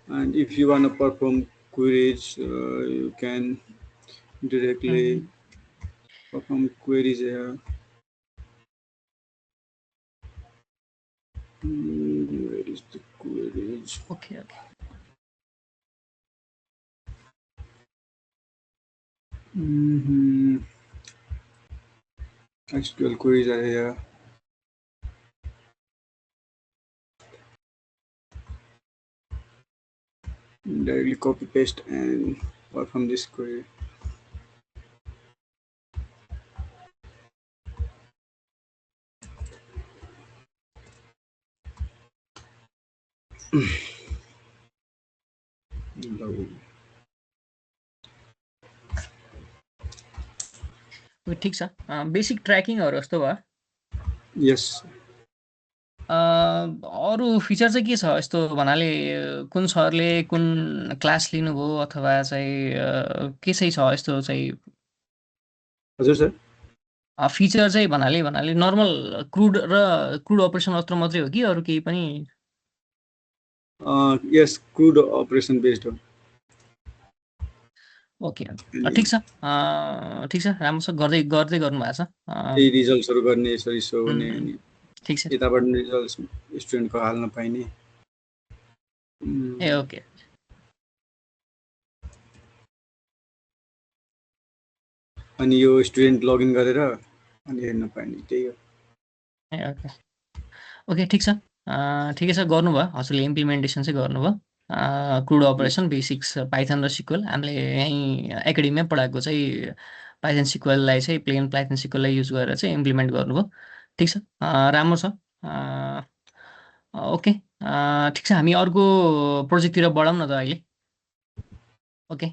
And if you want to perform queries, you can directly perform queries here. Where is the queries? Okay. SQL queries are here. Directly copy paste and perform this query. ठिक छ. Basic ट्र्याकिङहरु जस्तो भयो. Yes. अरु feature चाहिँ के छ यस्तो भन्नाले कुन सरले कुन क्लास लिनुभयो अथवा चाहिँ के चाहिँ छ यस्तो चाहिँ? हजुर सर. फिचर चाहिँ भन्नाले नर्मल क्रुड अपरेसन मात्रै हो कि अरु केही पनि? Yes, crude operation based on. Okay. ठिक छ. राम्रो छ. गर्दै गर्नु भएको छ. यही रिजल्ट्सहरु गर्ने यसरी सो हुने अनि ठिक छ. यताबाट रिजल्ट्स स्टुडेन्टको हाल्न पाइने. ए ओके. अनि यो स्टुडेन्ट लगइन गरेर अनि हेर्न पाइने त्यही हो. ए ओके. ओके ठिक छ. ठिकै छ. गर्नुभयो. हजुरले इम्प्लिमेन्टेसन चाहिँ गर्नुभयो. क्रुड अपरेसन बेसिक्स पाइथन र सिक्वल हामीले यहीँ एकाडेमीमै पढाएको चाहिँ पाइथन सिक्वललाई चाहिँ प्लेन पाइथन सिक्वललाई युज गरेर चाहिँ इम्प्लिमेन्ट गर्नुभयो. ठिक छ. राम्रो छ. ओके. ठिक छ. हामी अर्को प्रोजेक्टतिर बढौँ न त अहिले. ओके.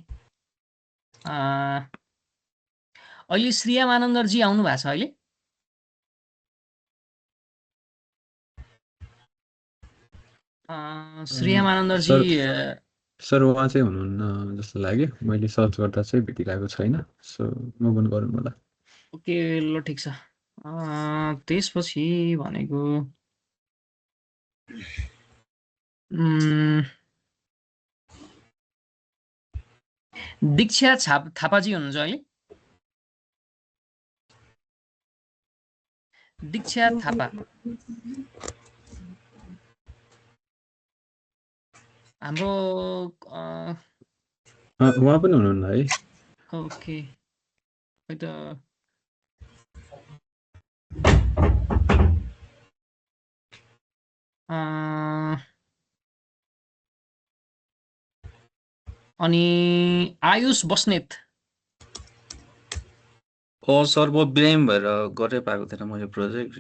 अहिले श्रेया मानन्दरजी आउनु भएको छ अहिले? श्रेया मानन्दरजी सर उहाँ चाहिँ हुनुहुन्न जस्तो लाग्यो. मैले सर्च गर्दा चाहिँ भेटिरहेको छैन. सो मुभ अन गरौँ होला. ओके ल ठिक छ. त्यसपछि भनेको दीक्षा थापाजी हुनुहुन्छ अहिले? दीक्षा थापा हाम्रो उहाँ पनि हुनुहुन्न है? ओके खै त अनि आयुष बस्नेत सर म बिरामी भएर गरै पाएको थिएन मैले प्रोजेक्ट।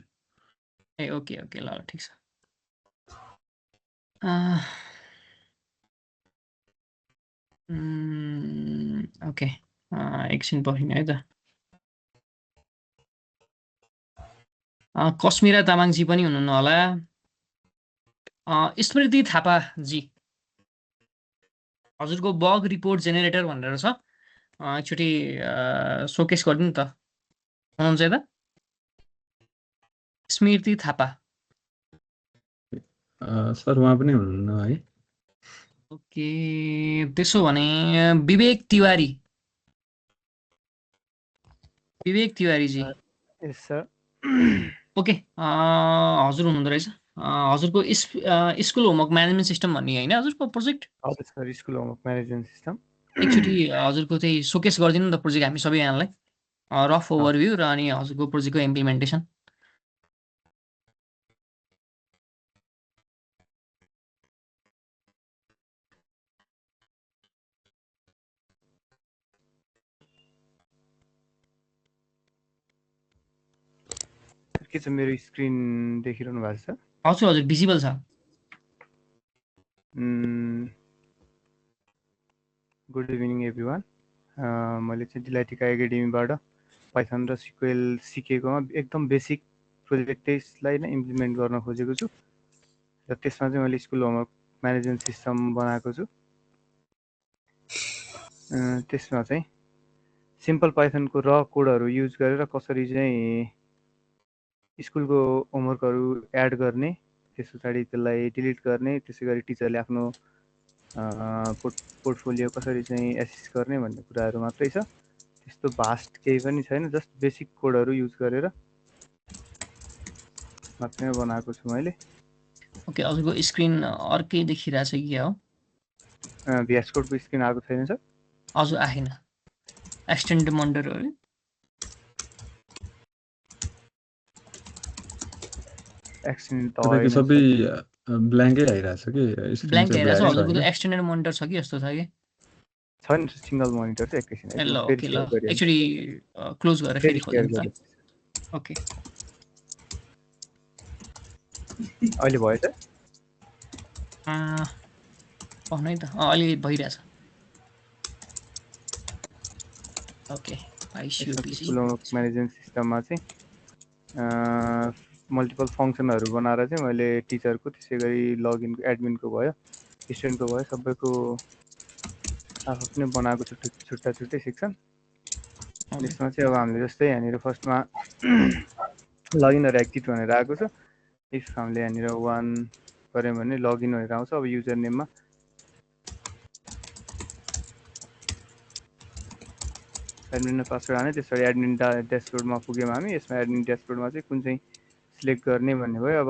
ए ओके ओके ल ठिक छ। ओके एकछिन पर्खिनु है त। कस्मिरा तामाङजी पनि हुनुहुन्न होला। स्मृति थापाजी हजुरको बग रिपोर्ट जेनेरेटर भनेर छ, एकचोटि सोकेस गरिदिनु त। हुनुहुन्छ यता? स्मृति थापा सर उहाँ पनि हुनुहुन्न है? ओके त्यसो भने विवेक तिवारी तिवारीजी यस सर ओके हजुर हुनुहुँदो रहेछ। हजुरको स्कुल होमवर्क म्यानेजमेन्ट सिस्टम भन्ने होइन हजुरको प्रोजेक्ट? हजुर sir school homework management system. एकचोटि हजुरको चाहिँ सोकेस गरिदिनु न त प्रोजेक्ट हामी सबैजनालाई, रफ ओभरभ्यू र अनि हजुरको प्रोजेक्टको इम्प्लिमेन्टेसन। के छ मेरो स्क्रिन देखिरहनु भएको छ? हजुर हजुर भिजिबल छ। Good evening everyone. मैले चाहिँ डिलाइटिका एकाडेमीबाट पाइथन र सिक्वेल सिकेकोमा एकदम बेसिक प्रोजेक्ट त्यसलाई नै इम्प्लिमेन्ट गर्न खोजेको छु र त्यसमा चाहिँ मैले स्कुल होमवर्क म्यानेजमेन्ट सिस्टम बनाएको छु। त्यसमा चाहिँ सिम्पल पाइथनको र कोडहरू युज गरेर कसरी चाहिँ स्कुलको होमवर्कहरू एड गर्ने, त्यस पछाडि त्यसलाई डिलिट गर्ने, त्यसै गरी टिचरले आफ्नो पोर्टफोलियो कसरी चाहिँ एसेस गर्ने भन्ने कुराहरू मात्रै छ। त्यस्तो भास्ट केही पनि छैन, जस्ट बेसिक कोडहरू युज गरेर मात्रै बनाएको छु मैले। ओके हजुरको स्क्रिन अर्कै देखिरहेछ कि हो? VS कोडको स्क्रिन आएको छैन सर? हजुर आएन। एक्सटेन्ड मोनिटरहरू तपाईँको सबै ब्ल्याङ्कै आइरहेछ कि? ब्ल्याङ्क आइरहेछ हजुरको? एक्सटेन्डेड मोनिटर छ कि जस्तो छ कि? छैन सिंगल मोनिटर चाहिँ एकैछिन। ल ओके ल एक्चुअली क्लोज गरेर फेरि खोज्नु त। ओके अहिले भयो त? नै त अलि भइरहेछ। ओके म्यानेजमेन्ट सिस्टममा चाहिँ मल्टिपल फङ्सनहरू बनाएर चाहिँ मैले टिचरको, त्यसै गरी लगइनको, एडमिनको भयो, स्टुडेन्टको भयो, सबैको आफ्नै बनाएको छुट्टा छुट्टै सेक्सन। यसमा चाहिँ अब हामीले जस्तै यहाँनिर फर्स्टमा लगइनहरू एक्टिभ भनेर आएको छ। इफ हामीले यहाँनिर 1 गऱ्यौँ भने लगइन भनेर आउँछ। अब युजर नेममा एडमिन पासवर्ड हाल्ने, त्यसरी एडमिन ड्यासबोर्डमा पुग्यौँ हामी। यसमा एडमिन ड्यासबोर्डमा चाहिँ कुन चाहिँ सिलेक्ट गर्ने भन्ने भयो। अब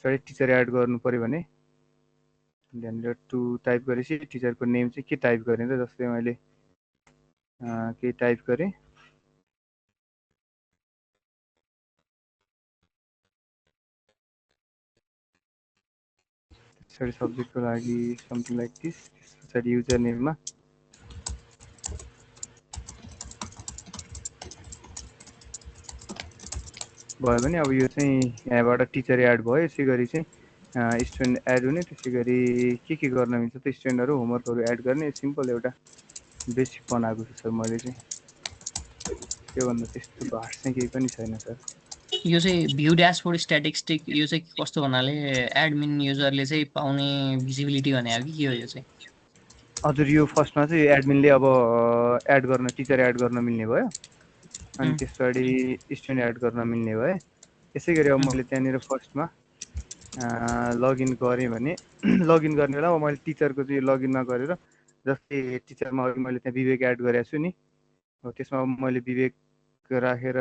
त्यसरी टिचर एड गर्नु पऱ्यो भने यहाँनिर 2 टाइप गरेपछि टिचरको नेम चाहिँ के टाइप गर्ने त? जस्तै मैले के टाइप गरेँ, त्यसरी सब्जेक्टको लागि समथिङ लाइक दिस। त्यस पछाडि युजर नेममा भयो भने अब यो चाहिँ यहाँबाट टिचर एड भयो। यसै गरी चाहिँ स्टुडेन्ट एड हुने, त्यसै गरी के गर्न मिल्छ त स्टुडेन्टहरू होमवर्कहरू एड गर्ने। सिम्पल एउटा बेसिक बनाएको छु सर मैले चाहिँ। त्योभन्दा त्यस्तो भास्ट चाहिँ केही पनि छैन सर। यो चाहिँ भ्यू ड्यासबोर्ड स्ट्याटिस्टिक यो चाहिँ कस्तो भन्नाले एडमिन युजरले चाहिँ पाउने भिजिबिलिटी भने हो कि के हो यो चाहिँ? हजुर यो फर्स्टमा चाहिँ एडमिनले अब एड गर्न, टिचर एड गर्न मिल्ने भयो। अनि त्यस पछाडि स्टुडेन्ट एड गर्न मिल्ने भयो। यसै गरी अब मैले त्यहाँनिर फर्स्टमा लगइन गरेँ भने लगइन गर्ने बेला अब मैले टिचरको चाहिँ लगइनमा गरेर जस्तै टिचरमा अघि मैले त्यहाँ विवेक एड गरेको छु नि, हो त्यसमा मैले विवेक राखेर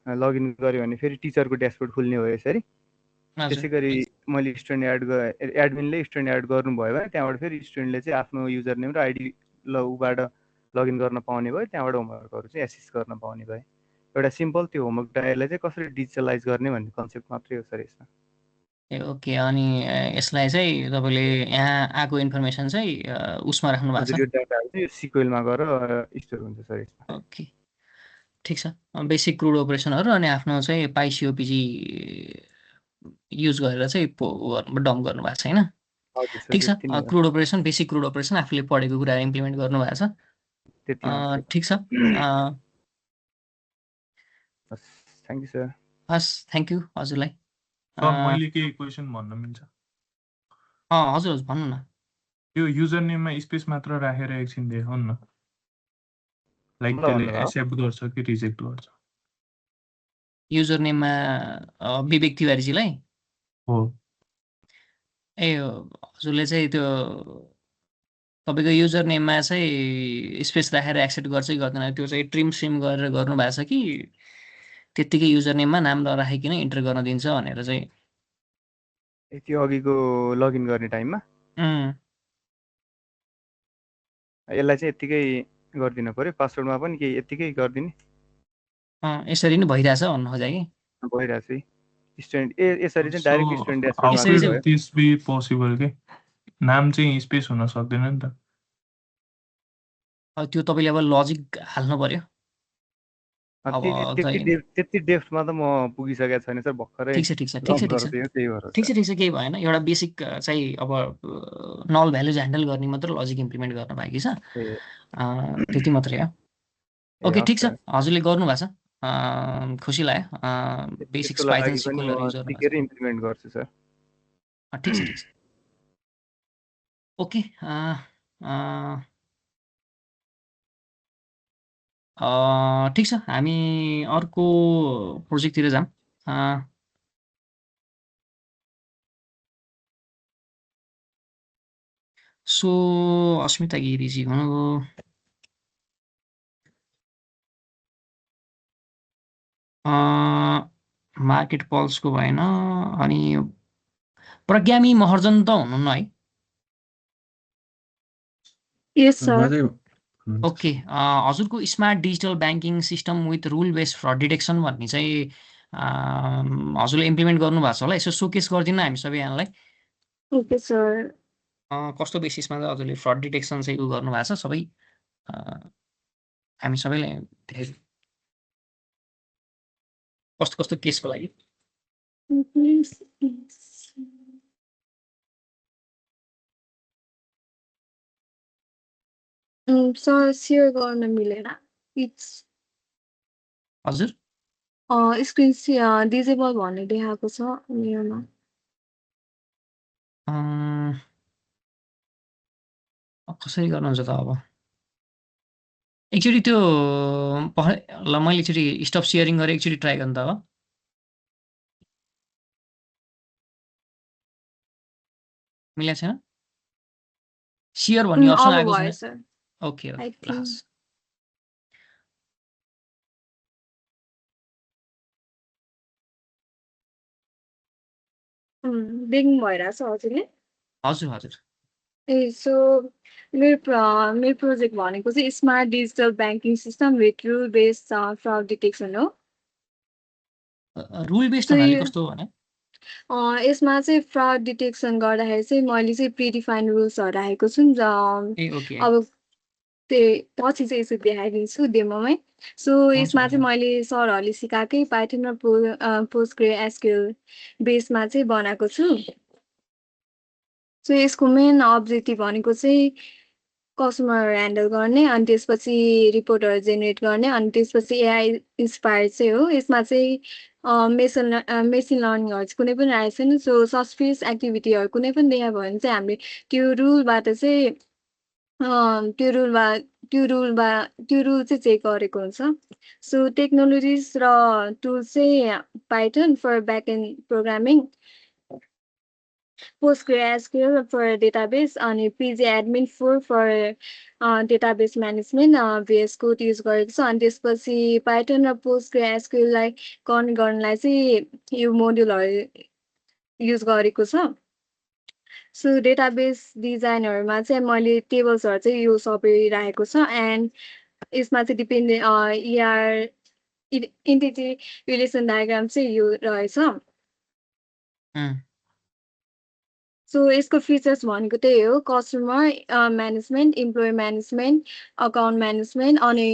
लगइन गरेँ भने फेरि टिचरको ड्यासबोर्ड खुल्ने हो यसरी। त्यसै गरी मैले स्टुडेन्ट एडमिनले स्टुडेन्ट एड गर्नुभयो भने त्यहाँबाट फेरि स्टुडेन्टले चाहिँ आफ्नो युजर नेम र आइडी उबाट लगइन गर्न पाउने भयो, त्यहाँबाट होमवर्कहरू चाहिँ एसेस गर्न पाउने भयो। एउटा सिम्पल त्यो होमवर्क डायरीलाई चाहिँ कसरी डिजिटलाइज गर्ने भन्ने कन्सेप्ट मात्रै हो सर यसमा। ओके, अनि यसलाई चाहिँ तपाईँले यहाँ आएको इन्फर्मेसन चाहिँ उसमा राख्नु भएको छ? हजुर, यो डाटाहरू चाहिँ सिक्वेलमा गएर स्टोर हुन्छ सर यसमा। ओके, ठिक छ। बेसिक क्रुड अपरेसनहरू अनि आफ्नो चाहिँ पाइसिओपिजी युज गरेर चाहिँ डम्प गर्नु भएको छ होइन? ठिक छ, crude operation, basic crude operation आफूले पढेको कुरा इम्प्लिमेन्ट गर्नु भएको छ। ठिक छ, थ्याङ्क यू सर। हस्, थ्याङ्क यू हजुरलाई। मैले केही क्वेसन भन्न मिल्छ? हजुर हजुर भन्नु न। यो युजर नेममा स्पेस मात्र राखेर एकछिन देखाउनु न, लाइक त्यसले एक्सेप्ट गर्छ कि रिजेक्ट गर्छ? युजर नेममा विवेक तिवारीजीलाई हो। ए हजुरले चाहिँ त्यो तपाईँको युजर नेममा चाहिँ स्पेस राखेर एक्सेप्ट गर्छ कि गर्दैन, त्यो चाहिँ ट्रिम स्ट्रिम गरेर गर्नु भएको छ कि त्यत्तिकै युजर नेममा नाम नराखिकन इन्टर गर्न दिन्छ भनेर चाहिँ? त्यो अघिको लगइन गर्ने टाइममा यसलाई चाहिँ यत्तिकै गरिदिनु पर्यो, पासवर्डमा पनि केही यत्तिकै गरिदिने। यसरी नै भइरहेछ भन्नु खोजेँ कि? भइरहेछ स्टुडेन्ट यसरी चाहिँ direct student this be possible के नाम चाहिँ स्पेस हुन सक्दैन नि त? त्यो तपाईँले अब लजिक हाल्नु पर्यो। त्यति डेप्थमा त म पुगिसकेको छैन सर, भर्खरै। ठिक छ केही भएन, एउटा बेसिक चाहिँ अब नल भ्यालुज ह्यान्डल गर्ने मात्र लजिक इम्प्लिमेन्ट गर्न बाँकी छ, त्यति मात्रै हो। ओके, ठिक छ, हजुरले गर्नुभएको छ, खुसी लाग्यो। बेसिक्स पाइथन सिक्वेलहरु युज गर्न इम्प्लिमेन्ट गर्छु सर। ठिक छ ओके। ठिक छ, हामी अर्को प्रोजेक्टतिर जाऊँ। सो अस्मिता गिरीजी हुनुभयो। मार्केट पल्सको भएन, अनि प्रज्ञामी महर्जन त हुनुहुन्न है? यस सर। ओके, हजुरको smart digital banking system with rule based fraud detection भन्ने चाहिँ हजुरले इम्प्लिमेन्ट गर्नुभएको छ होला, यसो सोकेस गरिदिनु हामी सबै यहाँलाई। Okay sir. कस्तो बेसिसमा चाहिँ हजुरले फ्रड डिटेक्सन चाहिँ उ गर्नुभएको छ सबै हामी सबैलाई कस्तो कस्तो केसको लागि? सर सेयर गर्न मिलेन। हजुर स्क्रिन डिजेबल भन्ने देखाएको छ मेरोमा। कसरी गर्नुहुन्छ त अब? एकचोटि त्यो ल मैले एकचोटि स्टप सेयरिङ गरेँ, एकचोटि ट्राई गर्नु त अब। मिलेको छैन? सेयर भन्ने अप्सन आएको छैन? ओके देख्नु भइरहेछ हजुरले? हजुर हजुर। सो मेरो प्रोजेक्ट भनेको चाहिँ smart digital banking system with rule based fraud detection हो। रुल बेस्ड भन्नाले कस्तो हो भने? यसमा चाहिँ फ्रड डिटेक्सन गर्दाखेरि चाहिँ मैले चाहिँ प्रिडिफाइन्ड रुल्सहरू राखेको छु नि त। अब पछि चाहिँ यसो देखाइदिन्छु डेमोमै। सो यसमा चाहिँ मैले सरहरूले सिकाएकै पाइथन र पोस्टग्रेसक्युएल बेसमा चाहिँ बनाएको छु। सो यसको मेन अब्जेक्टिभ भनेको चाहिँ कस्टमर ह्यान्डल गर्ने, अनि त्यसपछि रिपोर्टहरू जेनेरेट गर्ने, अनि त्यसपछि एआई इन्सपायर चाहिँ हो। यसमा चाहिँ मेसिन लर्निङहरू चाहिँ कुनै पनि राखेको छैन। सो सस्पिसियस एक्टिभिटीहरू कुनै पनि देखायो भने चाहिँ हामीले त्यो रुलबाट चाहिँ त्यो रुल चाहिँ चेक गरेको हुन्छ। सो टेक्नोलोजिज र टुल्स चाहिँ Python for back end programming, PostgreSQL for database अनि PGAdmin 4 for database management VS Code use गरेको छ अनि त्यसपछि Python र PostgreSQL लाई कनेक्ट गर्नलाई चाहिँ यो मोड्युलहरू युज गरेको छ सो डेटाबेस डिजाइनहरूमा चाहिँ मैले टेबल्सहरू चाहिँ यो सबै राखेको छ एन्ड यसमा चाहिँ dependent ER entity relation diagram चाहिँ यो रहेछ सो यसको फिचर्स भनेको त्यही हो customer management employee management account management अनि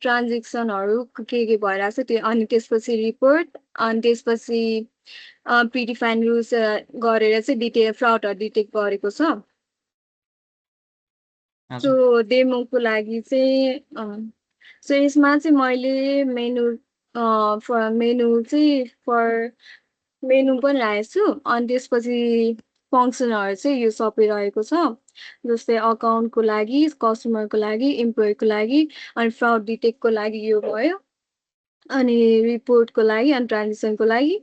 ट्रान्जेक्सनहरू के भइरहेको छ त्यो अनि त्यसपछि रिपोर्ट अनि त्यसपछि प्रिडिफाइन रुल्स गरेर चाहिँ फ्रडहरू डिटेक्ट गरेको छ सो डेमोको लागि चाहिँ सो यसमा चाहिँ मैले मेनु मेनु पनि राखेको छु अनि त्यसपछि फङ्सनहरू चाहिँ यो सबै रहेको छ जस्तै अकाउन्टको लागि कस्टमरको लागि इम्प्लोइको लागि अनि फ्रड डिटेक्टको लागि यो भयो अनि रिपोर्टको लागि अनि ट्रान्जेक्सनको लागि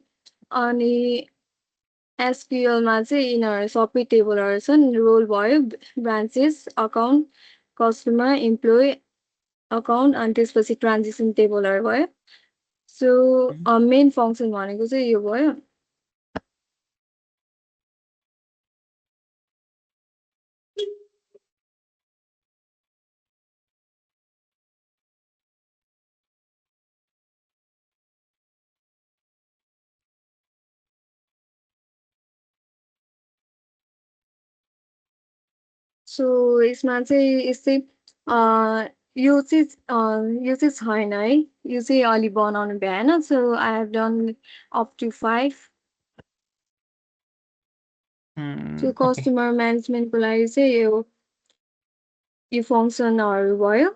अनि एसक्युएलमा चाहिँ यिनीहरू सबै टेबलहरू छन् रोल भयो branches account customer employee account अनि त्यसपछि ट्रान्जेक्सन टेबलहरू भयो सो मेन फङ्सन भनेको चाहिँ यो भयो सो यसमा चाहिँ यस्तै यो चाहिँ छैन है यो चाहिँ अलि बनाउनु भ्याएन so I have done up to 5 so customer म्यानेजमेन्टको लागि चाहिँ यो फङ्सनहरू भयो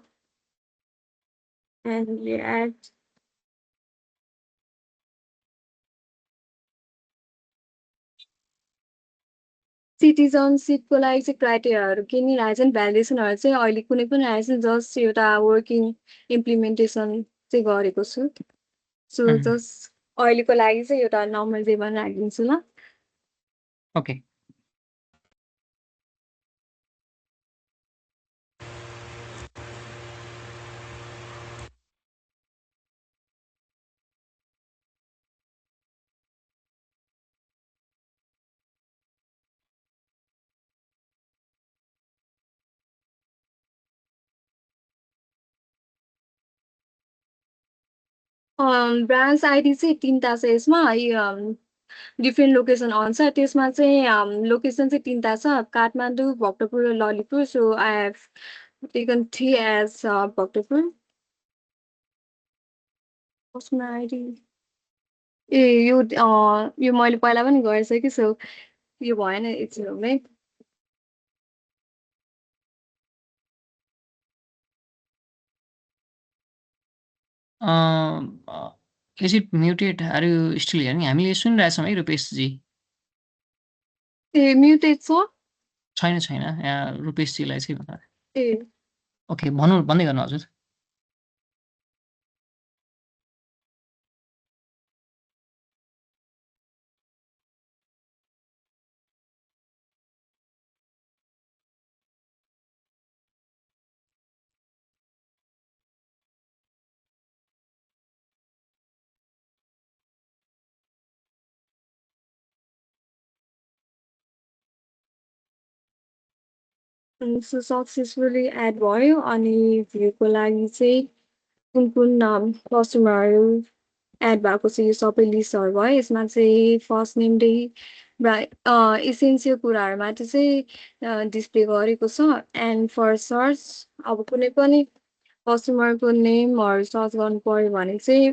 एन्ड एड सिटिजनसिपको लागि चाहिँ क्राइटेरियाहरू के नि राखेछन् भ्यालिडेसनहरू चाहिँ अहिले कुनै पनि राखेछन् जस्ट एउटा वर्किङ इम्प्लिमेन्टेसन चाहिँ गरेको छु सो जस्ट अहिलेको लागि चाहिँ एउटा नर्मल डे पनि राखिदिन्छु ल ओके ब्रान्च आइडी चाहिँ 3टा छ यसमा डिफ्रेन्ट लोकेसन अनुसार त्यसमा चाहिँ लोकेसन चाहिँ 3टा छ काठमाडौँ भक्तपुर र Lalitpur so I have taken 3 as Bhaktapur customer ID ए यो मैले पहिला पनि गरिसकेँ सो यो भएन एकछिन हुने is it muted are you still hearing हामीले सुनिरहेछौँ है रूपेशजी ए म्युटेड छ छैन यहाँ रूपेशजीलाई चाहिँ भन्दा ए ओके भन्दै गर्नु हजुर सो सक्सेसफुली एड भयो अनि भ्यूको लागि चाहिँ कुन कस्टमरहरू एड भएको छ यो सबै लिस्टहरू भयो यसमा चाहिँ फर्स्ट नेमदेखि इसेन्सियल कुराहरूमा चाहिँ डिस्प्ले गरेको छ एन्ड फर सर्च अब कुनै पनि कस्टमरको नेमहरू सर्च गर्नु पऱ्यो भने चाहिँ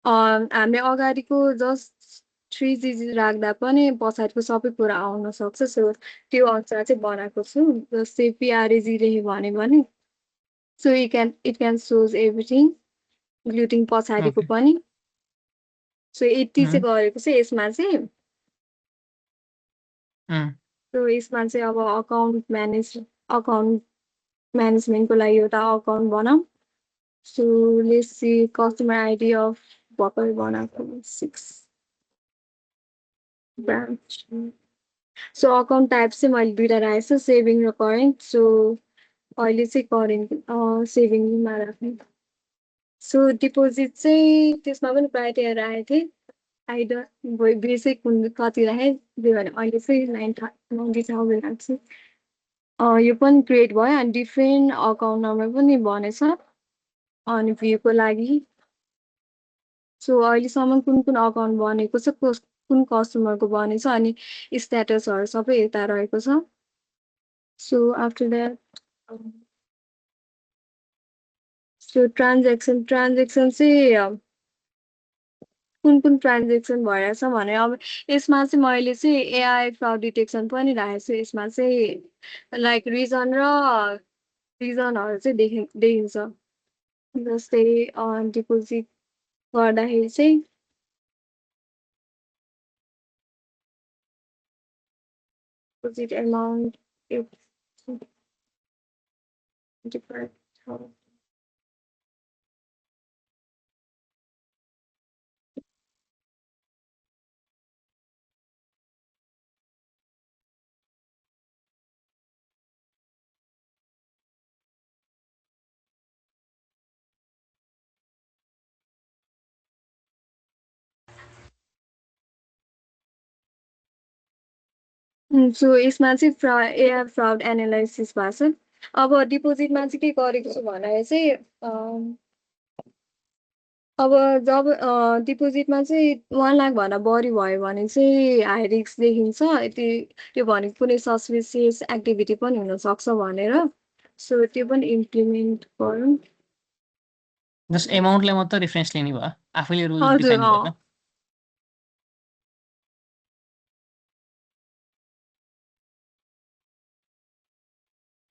हामीले अगाडिको जस्ट 3 डिजिट राख्दा पनि पछाडिको सबै कुरा आउन सक्छ सो त्यो अनुसार चाहिँ बनाएको छु जस्तै PRAG लेख्यो भने so it can shows everything including पछाडिको पनि सो यति चाहिँ गरेको चाहिँ यसमा चाहिँ सो यसमा चाहिँ अब अकाउन्ट म्यानेजमेन्टको लागि एउटा अकाउन्ट बनाऊ so let's C customer ID of भर्खर बनाएको 6 branch सो अकाउन्ट टाइप चाहिँ मैले दुईवटा राखेको छु, सेभिङ र करेन्ट। सो अहिले चाहिँ करेन्ट सेभिङमा राख्ने। सो डिपोजिट चाहिँ त्यसमा पनि प्रायः त्यहाँ राखेको थिएँ। आइडर बेसिक कति राखेँ, त्यही भएर अहिले चाहिँ 90,000 राख्छु। यो पनि क्रिएट भयो अनि डिफ्रेन्ट अकाउन्ट नम्बर पनि बनेछ अनि भ्यूको लागि। सो अहिलेसम्म कुन कुन अकाउन्ट बनेको छ, कुन कस्टमरको बनेछ अनि स्ट्याटसहरू सबै यता रहेको छ। So after that so transaction चाहिँ कुन कुन ट्रान्जेक्सन भइरहेछ भने अब यसमा चाहिँ मैले चाहिँ एआई फ्रड डिटेक्सन पनि राखेको छु। यसमा चाहिँ लाइक रिजनहरू चाहिँ देखिन्छ। जस्तै डिपोजिट गर्दाखेरि चाहिँ डिपोजिट एमाउन्ट सो यसमा चाहिँ एआई फ्रड एनालाइसिस भएको छ। अब डिपोजिटमा चाहिँ के गरेको छु भन्दाखेरि चाहिँ अब जब डिपोजिटमा चाहिँ 1 लाखभन्दा बढी भयो भने चाहिँ हाई रिस्क देखिन्छ। त्यो भनेको कुनै सस्पिसियस एक्टिभिटी पनि हुनसक्छ भनेर। सो त्यो पनि इम्प्लिमेन्ट गरौँ। जस्ट एमाउन्टलाई मात्र रेफरेन्स लिने भयो, आफैले रुल हजुर डिफाइन गर्न।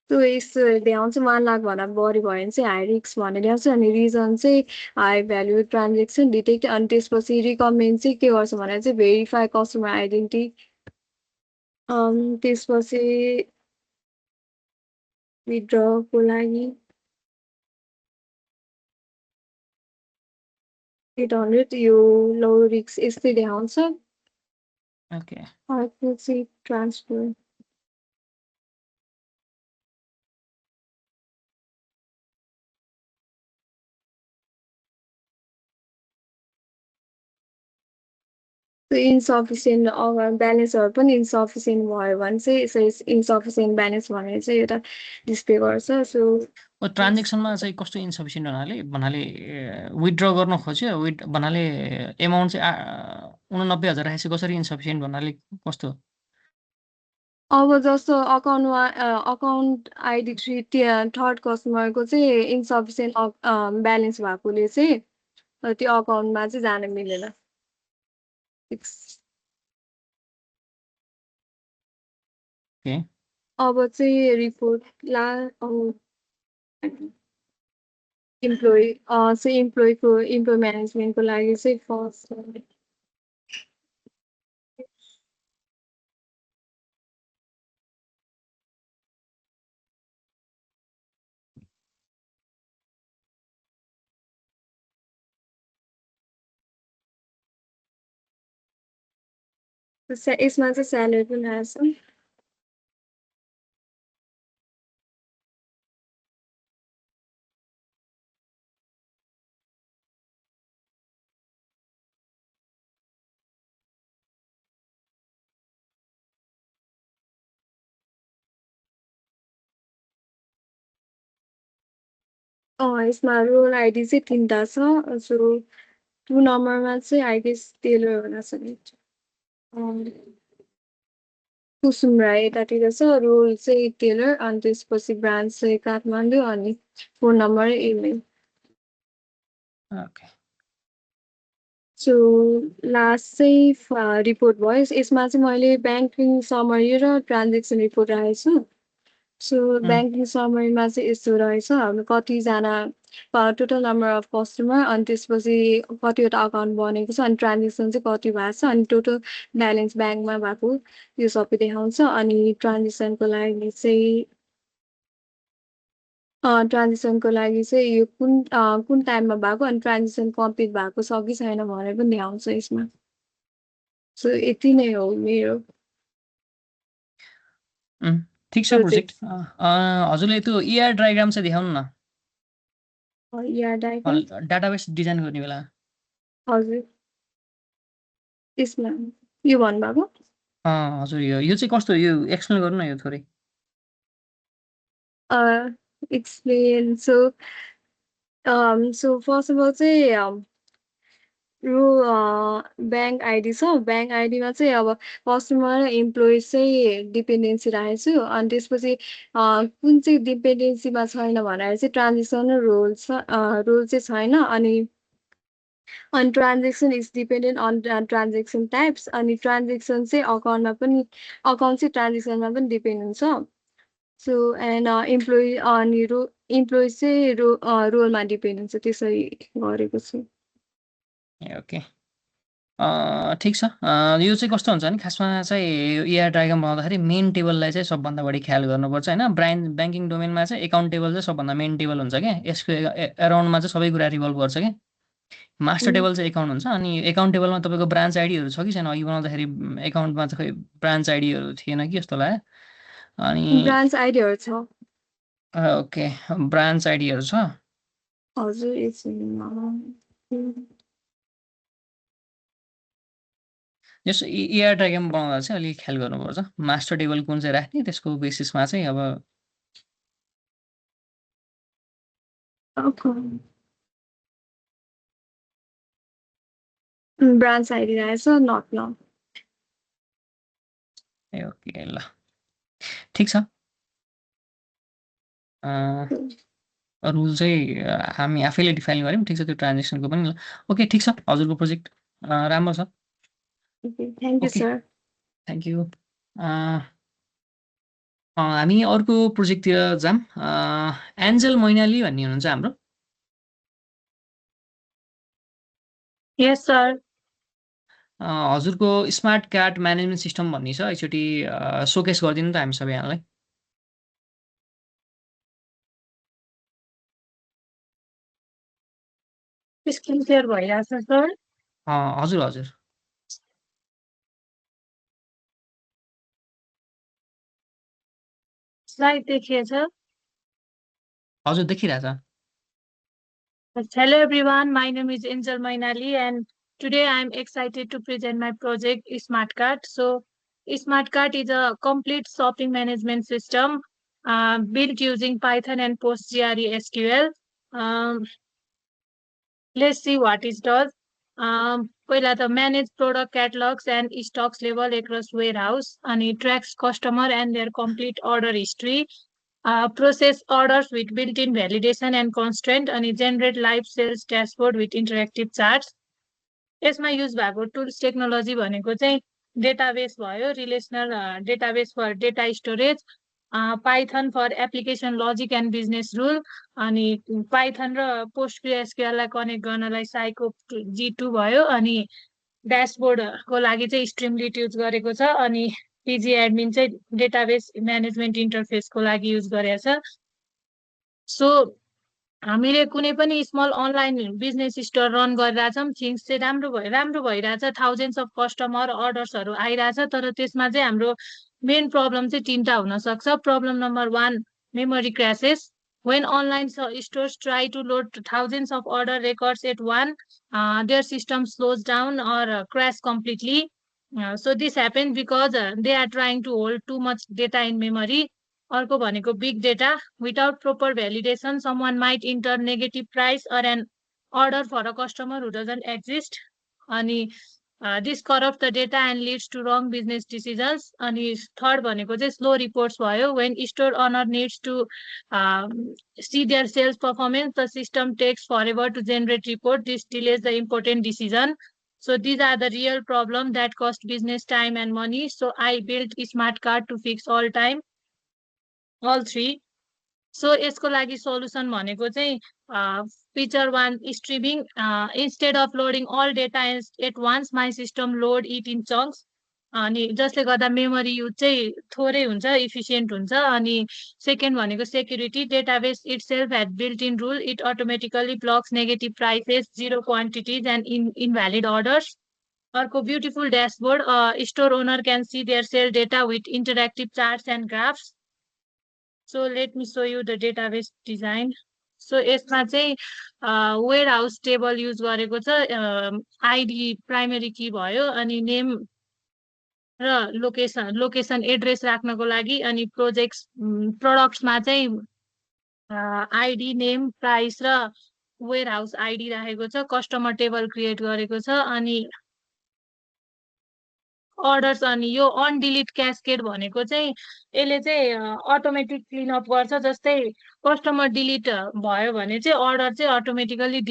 सो यस्तो देखाउँछ 1 लाखभन्दा बढी भयो भने चाहिँ हाई रिस्क भनेर ल्याउँछ अनि रिजन चाहिँ हाई भ्यालु ट्रान्जेक्सन डिटेक्ट। अनि त्यसपछि रिकमेन्ड चाहिँ के गर्छ भने चाहिँ भेरिफाई कस्टमर आइडेन्टिटी। त्यसपछि विथड्रको लागि 800 यो लो रिस्क यस्तै देखाउँछ। ओके, अर्को चाहिँ ट्रान्सफर। इन्सफिसियन्ट ब्यालेन्सहरू पनि इन्सफिसियन्ट भयो भने चाहिँ यसरी इन्सफिसियन्ट ब्यालेन्स भनेर चाहिँ एउटा डिस्प्ले गर्छ। सो ट्रान्जेक्सनमा चाहिँ कस्तो इन्सफिसियन्ट भन्नाले विथड्र गर्न खोज्यो, भन्नाले एमाउन्ट चाहिँ 89,000 राखेपछि कसरी इन्सफिसियन्ट भन्नाले कस्तो? अब जस्तो अकाउन्ट आइडी 3 थर्ड कस्टमरको चाहिँ इन्सफिसियन्ट ब्यालेन्स भएकोले चाहिँ त्यो अकाउन्टमा चाहिँ जान मिलेन। ओके, अब चाहिँ रिपोर्ट इम्प्लोइ म्यानेजमेन्टको लागि चाहिँ फर्स्ट यसमा चाहिँ स्यालेरी पनि आएछ। यसमा रोल आइडी चाहिँ 3टा छ। सो 2 नम्बरमा चाहिँ आई गेस टेलर हुन सक्छ। कुसुम राई यतातिर छ। रोल चाहिँ टेलर अनि त्यसपछि ब्रान्च चाहिँ काठमाडौँ अनि phone number email. Okay, so last चाहिँ रिपोर्ट भयो। यसमा चाहिँ मैले ब्याङ्किङ समरी र ट्रान्जेक्सन रिपोर्ट राखेको छु। सो ब्याङ्किङ समरीमा चाहिँ यस्तो रहेछ, हाम्रो कतिजना टोटल नम्बर अफ कस्टमर अनि त्यसपछि कतिवटा अकाउन्ट बनेको छ अनि ट्रान्जेक्सन चाहिँ कति भएको छ अनि टोटल ब्यालेन्स ब्याङ्कमा भएको यो सबै देखाउँछ। अनि ट्रान्जेक्सनको लागि चाहिँ यो कुन टाइममा भएको अनि ट्रान्जेक्सन कम्प्लिट भएको छ कि छैन भनेर पनि देखाउँछ यसमा। सो यति नै हो मेरो। ठिक छ प्रोजेक्ट हजुरले त्यो ER डायग्राम चाहिँ देखाउनु न ER डायग्राम डाटाबेस डिजाइन गर्ने बेला हजुर यसमा यो भन्नुभएको हजुर यो चाहिँ कस्तो यो एक्सप्लेन गर्नु न यो थोरै explain. So first of all, say bank ID छ bank ID मा चाहिँ अब कस्टमर इम्प्लोइ चाहिँ डिपेन्डेन्सी राखेको छु अनि त्यसपछि कुन चाहिँ डिपेन्डेन्सीमा छैन भनेर चाहिँ ट्रान्जेक्सन रोल चाहिँ छैन अनि transaction is dependent on transaction types अनि ट्रान्जेक्सन चाहिँ अकाउन्टमा पनि अकाउन्ट चाहिँ ट्रान्जेक्सनमा पनि डिपेन्ड हुन्छ सो एन्ड इम्प्लोइ अनि इम्प्लोइ चाहिँ रोलमा डिपेन्ड हुन्छ त्यसरी गरेको छु ओके ठिक छ यो चाहिँ कस्तो हुन्छ भने खासमा चाहिँ ER डायग्राम बनाउँदाखेरि मेन टेबललाई चाहिँ सबभन्दा बढी ख्याल गर्नुपर्छ होइन ब्याङ्किङ डोमेनमा चाहिँ एकाउन्ट टेबल चाहिँ सबभन्दा मेन टेबल हुन्छ क्या यसको एराउन्डमा चाहिँ सबै कुरा रिभल्भ गर्छ क्या मास्टर टेबल चाहिँ एकाउन्ट हुन्छ अनि एकाउन्ट टेबलमा तपाईँको ब्रान्च आइडीहरू छ कि छैन अघि बनाउँदाखेरि एकाउन्टमा चाहिँ खै ब्रान्च आइडीहरू थिएन कि जस्तो लाग्यो अनि ब्रान्च आइडीहरू छ ओके ब्रान्च आइडीहरू छ हजुर जस्तो ER डायग्राम बनाउँदा चाहिँ अलिक ख्याल गर्नुपर्छ मास्टर टेबल कुन चाहिँ राख्ने त्यसको बेसिसमा चाहिँ अब ब्रान्च आइडी रहेछ नट ल ओके ल ठिक छ रुल चाहिँ हामी आफैले डिफाइन गऱ्यौँ ठिक छ त्यो ट्रान्जेक्सनको पनि ल ओके ठिक छ हजुरको प्रोजेक्ट राम्रो छ thank you sir thank you हामी अर्को प्रोजेक्टतिर जाऊँ एन्जल मैनाली भन्ने हुनुहुन्छ हाम्रो यस सर हजुरको स्मार्ट कार्ड म्यानेजमेन्ट सिस्टम भन्ने छ एकचोटि सोकेस गरिदिनु त हामी सबैजनालाई स्क्रिन सेयर भइरहेछ सर हजुर हजुर स्लाइड देखिएछ हजुर देखिरहेछ Hello everyone, my name is Angel Mainali and today I am excited to present my project Smart Cart. So Smart Cart is a complete shopping management system built using Python and PostGRE SQL. Let's see what it does. पहिला त manage product catalogs and stocks level across warehouse and it tracks customer and their complete order history. Process orders with built-in validation and constraint and generate live sales dashboard with interactive charts. यसमा use भएको tools technology भनेको चाहिँ database भयो relational database for data storage Python for application logic and business rule अनि Python र PostgreSQL लाई connect गर्नलाई psycho G2 भयो अनि ड्याशबोर्डको लागि चाहिँ स्ट्रिमलिट युज गरेको छ अनि PG एडमिन चाहिँ डेटाबेस म्यानेजमेन्ट इन्टरफेसको लागि युज गरेछ सो हामीले कुनै पनि small online business store run गरिरहेछौँ थिङ्स चाहिँ राम्रो भइरहेछ थाउजन्ड्स अफ कस्टमर अर्डर्सहरू आइरहेछ तर त्यसमा चाहिँ हाम्रो मेन प्रब्लम चाहिँ तीनटा हुन सक्छ problem number 1 memory crashes when online stores try to load thousands of order records at once their system slows down or crash completely so this happens because they are trying to hold too much data in memory अर्को भनेको big data without proper validation someone might enter negative price or an order for a customer who doesn't exist अनि this corrupts the data and leads to wrong business decisions अनि third भनेको चाहिँ slow reports भयो when store owner needs to see their sales performance the system takes forever to generate report this delays the important decision so these are the real problem that cost business time and money so I built Smart Cart to fix all three so यसको लागि solution भनेको चाहिँ feature 1 streaming instead of loading all data at once my system load it in chunks अनि जसले गर्दा memory use चाहिँ थोरै हुन्छ इफिसिएन्ट हुन्छ अनि सेकेन्ड भनेको security database itself had built-in rule it automatically blocks negative prices zero quantities and invalid orders अर्को beautiful dashboard. Store owner can see their sale data with interactive charts and graphs. So let me show you the database design. So यसमा चाहिँ warehouse table use गरेको छ. ID primary key भयो अनि name र location address राख्नको लागि अनि प्रोडक्ट्समा चाहिँ आइडी नेम प्राइस र वेयरहाउस आइडी राखेको छ. कस्टमर टेबल क्रिएट गरेको छ अनि अर्डर्स अनि यो अन डिलिट क्यास्केड भनेको चाहिँ यसले चाहिँ अटोमेटिक क्लिनअप गर्छ. जस्तै कस्टमर डिलिट भयो भने चाहिँ अर्डर चाहिँ अटोमेटिकली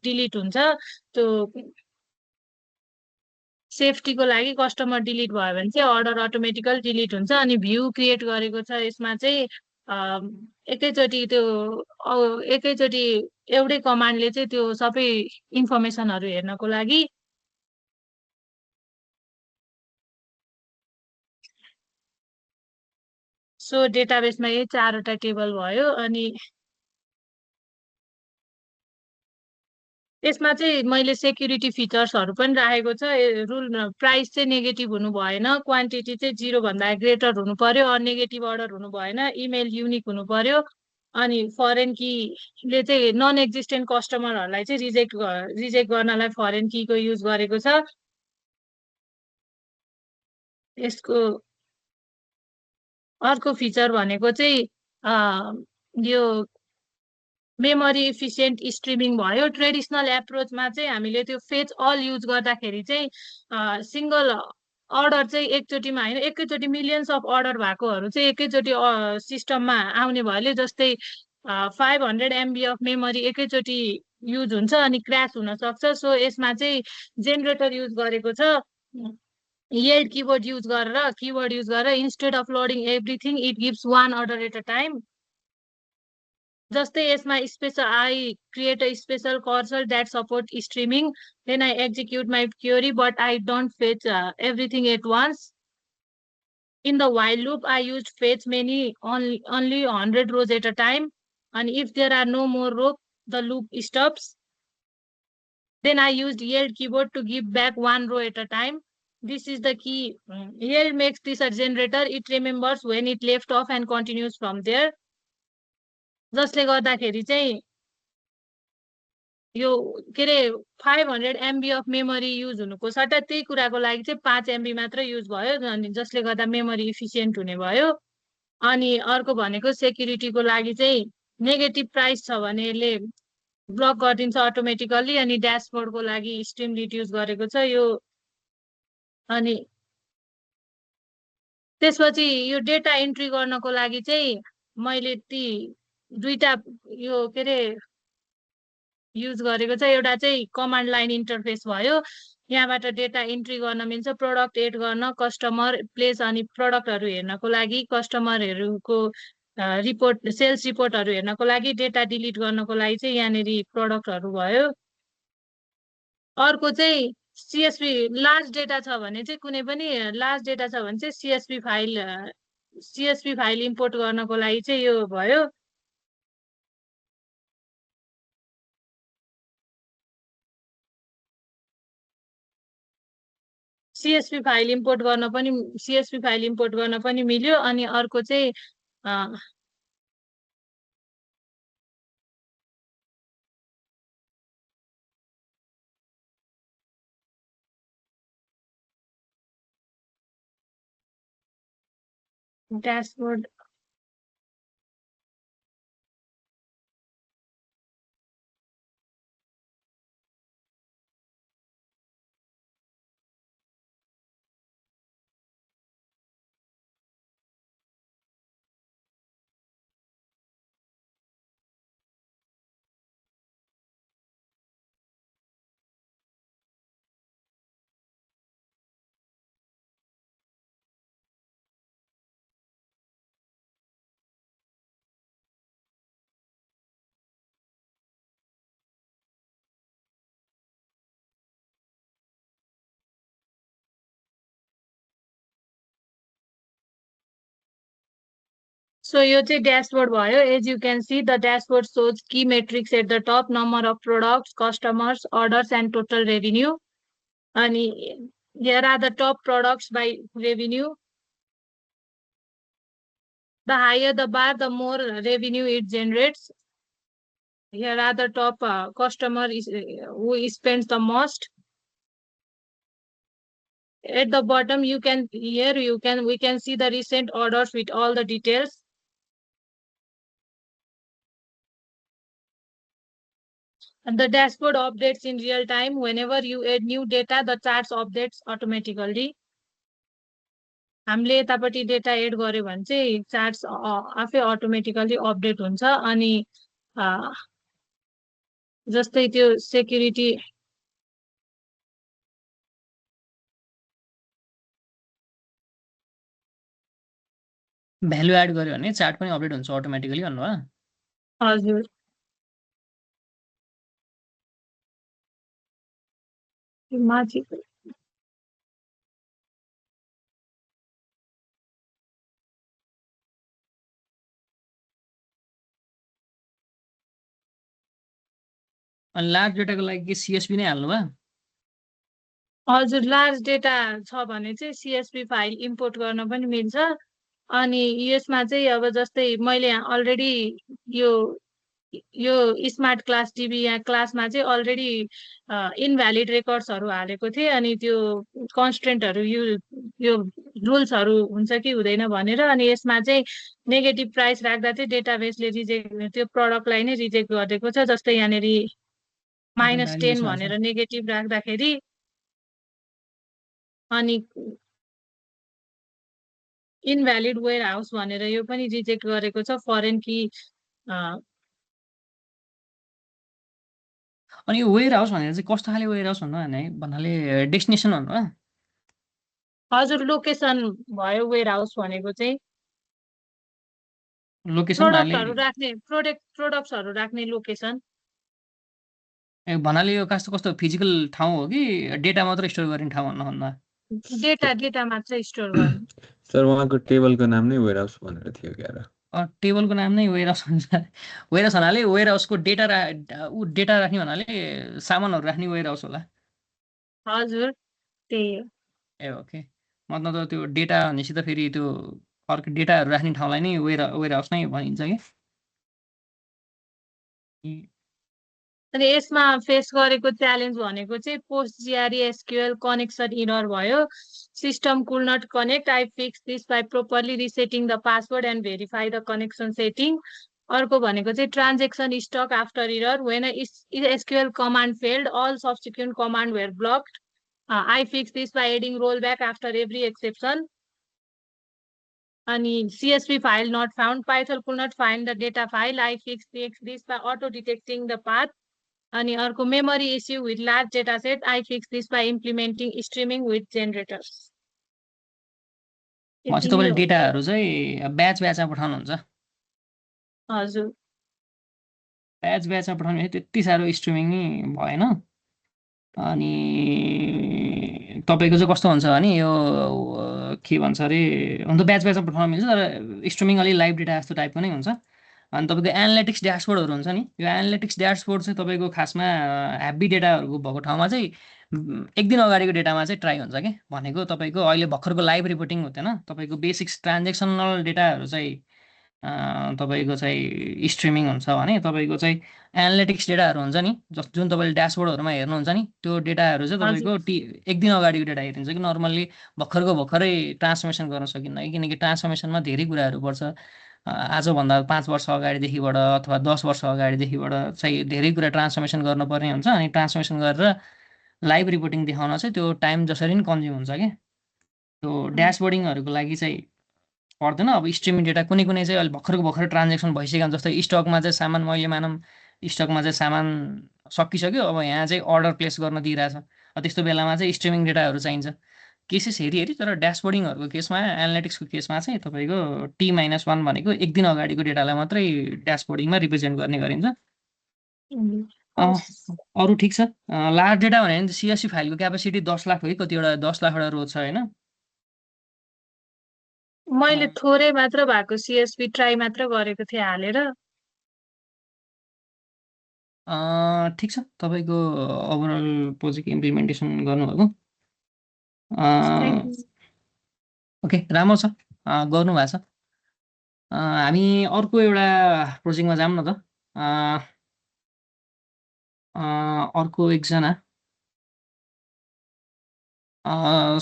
डिलिट हुन्छ. त्यो सेफ्टीको लागि कस्टमर डिलिट भयो भने चाहिँ अर्डर अटोमेटिकल डिलिट हुन्छ. अनि भ्यू क्रिएट गरेको छ. यसमा चाहिँ एकैचोटि एउटै कमान्डले चाहिँ त्यो सबै इन्फर्मेसनहरू हेर्नको लागि. सो डेटाबेसमा यही 4वटा टेबल भयो. अनि यसमा चाहिँ मैले सेक्युरिटी फिचर्सहरू पनि राखेको छ. रुल प्राइस चाहिँ नेगेटिभ हुनु भएन, क्वान्टिटी चाहिँ 0 भन्दा ग्रेटर हुनु पर्यो, नेगेटिभ अर्डर हुनु भएन, इमेल युनिक हुनु पर्यो. अनि फरेन कीले चाहिँ नन एक्जिस्टेन्ट कस्टमरहरूलाई चाहिँ रिजेक्ट गर्नलाई फरेन कीको युज गरेको छ. यसको अर्को फिचर भनेको चाहिँ यो मेमोरी इफिसियन्ट स्ट्रिमिङ भयो. ट्रेडिसनल एप्रोचमा चाहिँ हामीले त्यो फेच अल युज गर्दाखेरि चाहिँ सिंगल अर्डर चाहिँ एकचोटिमा होइन, एकैचोटि मिलियन्स अफ अर्डर भएकोहरू चाहिँ एकैचोटि सिस्टममा आउने भएले जस्तै 500 MB अफ मेमोरी एकैचोटि युज हुन्छ अनि क्र्यास हुन सक्छ. सो यसमा चाहिँ जेनेरेटर युज गरेको छ. येल्ड किवर्ड युज गरेर instead of loading everything it gives 1 order at a time. जस्तै यसमा I create a special cursor that support streaming, then I execute my query, but I don't fetch everything at once. In the while loop, I used fetch many only 100 rows at a time, and if there are no more rows, the loop stops. Then I used yield keyboard to give back 1 row at a time. This is the key. Yield makes this a generator. It remembers when it left off and continues from there. जसले गर्दाखेरि चाहिँ यो के रे 500 MB of memory use हुनुको सट्टा त्यही कुराको लागि चाहिँ 5 MB मात्र युज भयो. अनि जसले गर्दा मेमोरी इफिसियन्ट हुने भयो. अनि अर्को भनेको सेक्युरिटीको लागि चाहिँ नेगेटिभ प्राइस छ भने यसले ब्लक गरिदिन्छ अटोमेटिकली. अनि ड्यासबोर्डको लागि स्ट्रिमलिट युज गरेको छ यो. अनि त्यसपछि यो डेटा एन्ट्री गर्नको लागि चाहिँ मैले ती दुईटा यो के रे युज गरेको छ. एउटा चाहिँ कमान्ड लाइन इन्टरफेस भयो. यहाँबाट डेटा एन्ट्री गर्न मिल्छ, प्रोडक्ट एड गर्न, कस्टमर प्लेस अनि प्रोडक्टहरू हेर्नको लागि, कस्टमरहरूको रिपोर्ट सेल्स रिपोर्टहरू हेर्नको लागि, डेटा डिलिट गर्नको लागि चाहिँ यहाँनिर प्रोडक्टहरू भयो. अर्को चाहिँ CSV लार्ज डेटा छ भने चाहिँ कुनै पनि लार्ज डेटा छ भने चाहिँ CSV फाइल इम्पोर्ट गर्नको लागि चाहिँ यो भयो. CSV फाइल इम्पोर्ट गर्न पनि मिल्यो. अनि अर्को चाहिँ ड्यासबोर्ड So यो चाहिँ dashboard भयो. As you can see, the dashboard shows key metrics at the top: number of products, customers, orders, and total revenue. अनि Here are the top products by revenue. The higher the bar, the more revenue it generates. Here are the top customer who spends the most. At the bottom, we can see the recent orders with all the details. And the dashboard updates in real time. Whenever you add new data, the charts updates automatically. हामीले यतापट्टि data add गर्यो भने चाहिँ charts आफै automatically update हुन्छ अनि जस्तै त्यो सेक्युरिटी भ्यालु एड गर्यो भने चार्ट पनि अपडेट हुन्छ अटोमेटिकली भन्नुभयो हजुर माथि अनि लार्ज डेटाको लागि के सीएसपी नै हाल्नुभयो हजुर लार्ज डेटा छ भने चाहिँ सीएसपी फाइल इम्पोर्ट गर्न पनि मिल्छ अनि यसमा चाहिँ अब जस्तै मैले अलरेडी यो स्मार्ट क्लास टिभी यहाँ क्लासमा चाहिँ अलरेडी इनभ्यालिड रेकर्ड्सहरू हालेको थिएँ अनि त्यो कन्स्ट्रेन्टहरू यो रुल्सहरू हुन्छ कि हुँदैन भनेर अनि यसमा चाहिँ नेगेटिभ प्राइस राख्दा चाहिँ डेटाबेसले रिजेक्ट त्यो प्रडक्टलाई नै रिजेक्ट गरिदिएको छ जस्तै यहाँनिर -10 भनेर नेगेटिभ राख्दाखेरि अनि इनभ्यालिड वेयर हाउस भनेर यो पनि रिजेक्ट गरेको छ फरेन कि अनि यो वेयर हाउस भनेर चाहिँ कस्तो खाले वेयर हाउस भन्नाले डेस्टिनेसन भन्नुभयो हजुर लोकेसन भयो वेयर हाउस भनेको चाहिँ लोकेसन प्रोडक्ट्सहरू राख्ने लोकेसन भन्नाले यो कस्तो फिजिकल ठाउँ हो कि डेटा मात्र स्टोर गर्ने ठाउँ भन्नुभन्दा डेटा मात्र स्टोर गर्ने सर उहाँको टेबलको नाम नै वेयर हाउस भनेर थियो क्यार टेबलको नाम नै वेयर हाउस हुन्छ वेयर हाउस भन्नाले वेयर हाउसको डेटा राख्ने भन्नाले सामानहरू राख्ने वेयर हाउस होला हजुर त्यही हो ए ओके मतलब त त्यो डेटा भनेपछि त फेरि त्यो अर्को डेटाहरू राख्ने ठाउँलाई नै वेयर हाउस नै भनिन्छ कि अनि यसमा फेस गरेको च्यालेन्ज भनेको चाहिँ PostgreSQL connection error भयो system could not connect I fix this by properly resetting the password and verify the connection setting अर्को भनेको चाहिँ transaction stuck after error when SQL command failed all subsequent command were blocked I fix this by adding roll back after every exception अनि CSV file not found. Python could not find the data file. I fixed this by auto detecting the path. अनि अर्को memory issue with large data set. I fixed this by implementing streaming with generators. चाहिँ तपाईले डेटाहरु चाहिँ ब्याचमा पठाउनुहुन्छ हजुर ब्याचमा पठाउने त्यति सारो स्ट्रिमिङ नि भएन अनि तपाईको चाहिँ कस्तो हुन्छ भने यो के भन्छ अरे हुन त ब्याचमा पठाउन मिल्छ तर स्ट्रिमिङ अलि लाइभ डेटा जस्तो टाइपको नै हुन्छ अनि तपाईको एनालिटिक्स ड्याशबोर्डहरु हुन्छ नि यो एनालिटिक्स ड्याशबोर्ड चाहिँ तपाईको खासमा ह्याभी डेटाहरुको भएको ठाउँमा चाहिँ एक दिन अगाडिको डेटामा चाहिँ ट्राई हुन्छ के भनेको तपाईको अहिले भर्खरको लाइभ रिपोर्टिङ हुँदैन तपाईको बेसिक्स ट्रान्जेक्सनल डेटाहरु चाहिँ तपाईको चाहिँ स्ट्रिमिङ हुन्छ भने तपाईको चाहिँ एनालिटिक्स डेटाहरु हुन्छ नि जुन तपाईले ड्याशबोर्डहरुमा हेर्नुहुन्छ नि त्यो डेटाहरु चाहिँ तपाईको एक दिन अगाडिको डेटा हेरिन्छ कि नर्मल्ली भर्खरै ट्रान्सफर्मेसन गर्न सकिन्न किनकि ट्रान्सफर्मेसनमा धेरै कुराहरु पर्छ आजभन्दा 5 वर्ष अगाडिदेखिबाट अथवा 10 वर्ष अगाडिदेखिबाट चाहिँ धेरै कुरा ट्रान्सफर्मेसन गर्नुपर्ने हुन्छ अनि ट्रान्सफर्मेसन गरेर लाइभ रिपोर्टिङ देखाउन चाहिँ त्यो टाइम जसरी नि कन्ज्युम हुन्छ के त्यो ड्याशबोर्डिङहरुको लागि चाहिँ पर्दैन अब स्ट्रिमिङ डेटा कुनै चाहिँ अहिले भर्खर ट्रान्जेक्सन भइसक्यो जस्तै स्टकमा चाहिँ सामान मैले मानम स्टकमा चाहिँ सामान सकिसक्यो अब यहाँ चाहिँ अर्डर प्लेस गर्न दिइरहेछ त्यस्तो बेलामा चाहिँ स्ट्रिमिङ डेटाहरु चाहिन्छ केसेस हेरी तर ड्याशबोर्डिङहरुको केसमा एनालिटिक्सको केसमा चाहिँ तपाईको T-1 भनेको एक दिन अगाडिको डेटालाई मात्रै ड्याशबोर्डिङमा रिप्रेजेन्ट गर्ने गरिन्छ अरु ठीक छ लार्ज डेटा भने CSV फाइलको क्यापेसिटी 10 लाख हो कि कतिवटा 10 लाखवटा रो छ हैन मैले थोरै मात्र भएको CSV ट्राई मात्र गरेको थिएँ हालेर ठीक छ तपाईको ओभरअल प्रोजेक्ट इम्प्लिमेन्टेसन गर्नुभएको Thank you. ओके राम्रो छ गर्नुभएको छ हामी अर्को एउटा प्रोजेक्टमा जाऊँ न त अर्को एकजना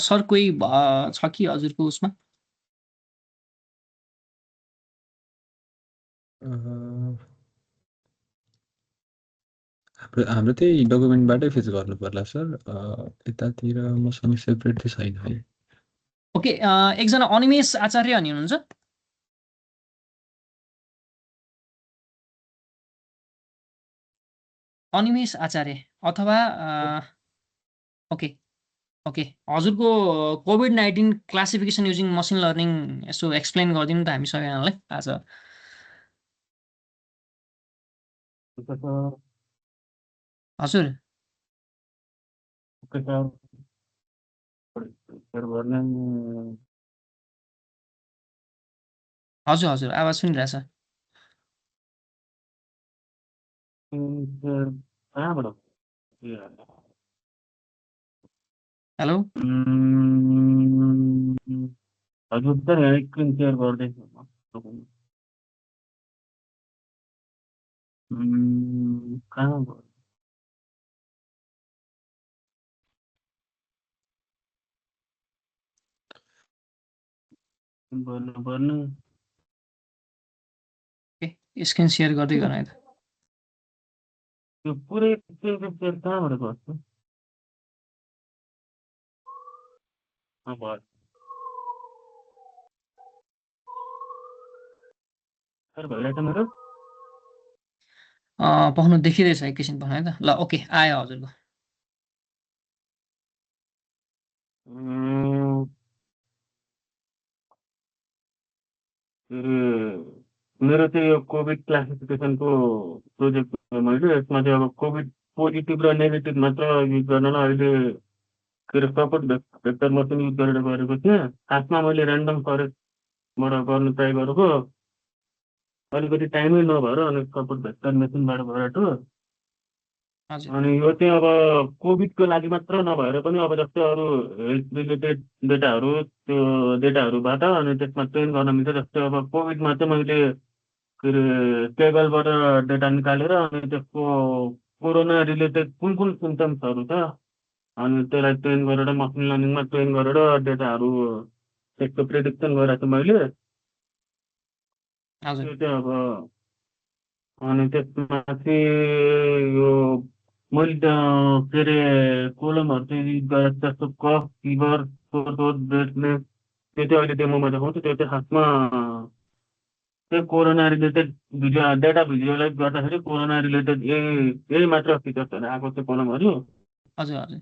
सर कोही छ कि हजुरको उसमा हाम्रो त्यही डकुमेन्टबाटै फेच गर्नु पर्ला सर यतातिर मसँग सेपरेट चाहिँ छैन है ओके एकजना अनिमेष आचार्य अनि हुनुहुन्छ अनिमेष आचार्य अथवा ओके ओके हजुरको COVID-19 classification using machine learning यसो एक्सप्लेन गरिदिनु त हामी सबैजनालाई आज हजुर हजुर हजुर आवाज सुनिरहेछ हेलो हजुर सर स्क्रिन सेयर गर्दैछु कहाँ भन्नुपर्ने स्क्रिन सेयर गर्दै गर्न त त्यो पुरै स्क्रिन सेयर कहाँबाट गर्छु भयो सर भइरहेछ मेरो पाउनु देखिँदैछ एकैछिन पाउनु है त ल ओके आयो हजुरको मेरो चाहिँ यो कोभिड क्लासिफिकेसनको प्रोजेक्ट मैले यसमा चाहिँ अब कोभिड पोजिटिभ र नेगेटिभ मात्र युज गर्नलाई अहिले के अरे सपोर्ट भेक्टर मसिन युज गरेर गरेको थिएँ खासमा मैले ऱ्यान्डम फरेस्टबाट गर्नु ट्राई गरेको अलिकति टाइमै नभएर अनि सपोर्ट भेक्टर मेसिनबाट गरेको अनि यो चाहिँ अब कोभिडको लागि मात्र नभएर पनि अब जस्तै अरू हेल्थ रिलेटेड डेटाहरू त्यो डेटाहरूबाट अनि त्यसमा ट्रेन गर्न मिल्छ जस्तै अब कोभिडमा चाहिँ मैले के अरे टेबलबाट डेटा निकालेर अनि त्यसको कोरोना रिलेटेड कुन कुन सिम्टम्सहरू छ अनि त्यसलाई ट्रेन गरेर मसिन लर्निङमा ट्रेन गरेर डेटाहरू त्यसको प्रेडिक्सन गरेको छु मैले त्यो चाहिँ अब अनि त्यसमा चाहिँ यो मैले के अरे कोलमहरू चाहिँ युज गरेर जस्तो कफ फिभर सोर ब्रेडनेस त्यो चाहिँ अहिले डेमोमा देखाउँछु त्यो चाहिँ खासमा चाहिँ कोरोना रिलेटेड डेटा भिजुअलाइज गर्दाखेरि कोरोना रिलेटेड यही मात्र फिचर्सहरू आएको छ कोलमहरू हजुर हजुर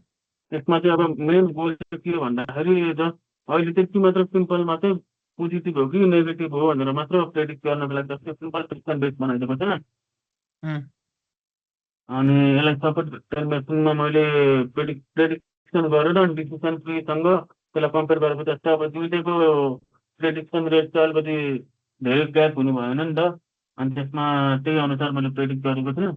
त्यसमा चाहिँ अब मेन गोल चाहिँ के हो भन्दाखेरि जस्ट अहिले त्यति मात्र सिम्पलमा चाहिँ पोजिटिभ हो कि नेगेटिभ हो भनेर मात्र प्रेडिक्ट गर्नको लागि जस्तै सिम्पल प्रेडिक्सन बेस बनाइदिएको छ अनि यसलाई सपोर्ट मेसिनमा मैले प्रेडिक्सन गरेर अनि डिसिसन ट्रीसँग त्यसलाई कम्पेयर गरेको जस्तै अब दुइटैको प्रेडिक्सन रेट चाहिँ अलिकति धेरै ग्याप हुनु भएन नि त अनि त्यसमा त्यही अनुसार मैले प्रेडिक्ट गरेको थिएँ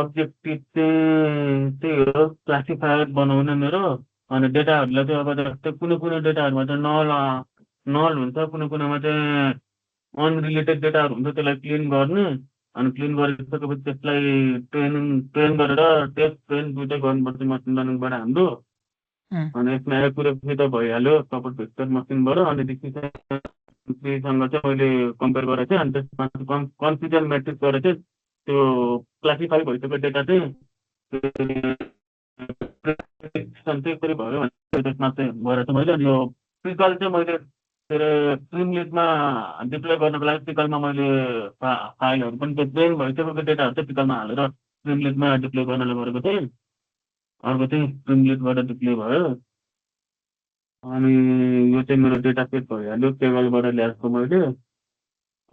अब्जेक्टिभ चाहिँ त्यही हो क्लासिफायर बनाउने मेरो अनि डेटाहरूलाई चाहिँ अब जस्तै कुनै कुनै डेटाहरूमा चाहिँ नल हुन्छ कुनै कुनैमा चाहिँ अनरिलेटेड डेटाहरू हुन्छ त्यसलाई क्लिन गर्ने अनि क्लिन गरिसकेपछि त्यसलाई ट्रेन गरेर टेस्ट ट्रेन दुइटै गर्नुपर्छ मसिन लर्निङबाट हाम्रो अनि यसमा एकुरेसी त भइहाल्यो सपोर्ट भेक्टर मसिनबाट अनि डिसिसनसँग चाहिँ मैले कम्पेयर गरेको थिएँ अनि त्यसमा कन्फ्युजन म्याट्रिक्स गरेर चाहिँ त्यो क्लासिफाई भइसकेको डेटा चाहिँ यसरी भयो भने त्यसमा चाहिँ गरेर चाहिँ मैले अनि यो पिकल चाहिँ मैले के अरे स्ट्रिमलेटमा डिप्लोय गर्नको लागि पिकलमा मैले फाइलहरू पनि त्यो ट्रेन भइसकेको डेटाहरू चाहिँ पिकलमा हालेर स्ट्रिमलेटमा डिप्लोय गर्नलाई गरेको थिएँ अर्को चाहिँ स्ट्रिमलेटबाट डिप्लोय भयो अनि यो चाहिँ मेरो डेटा सेट भइहाल्यो टेबलबाट ल्याएको मैले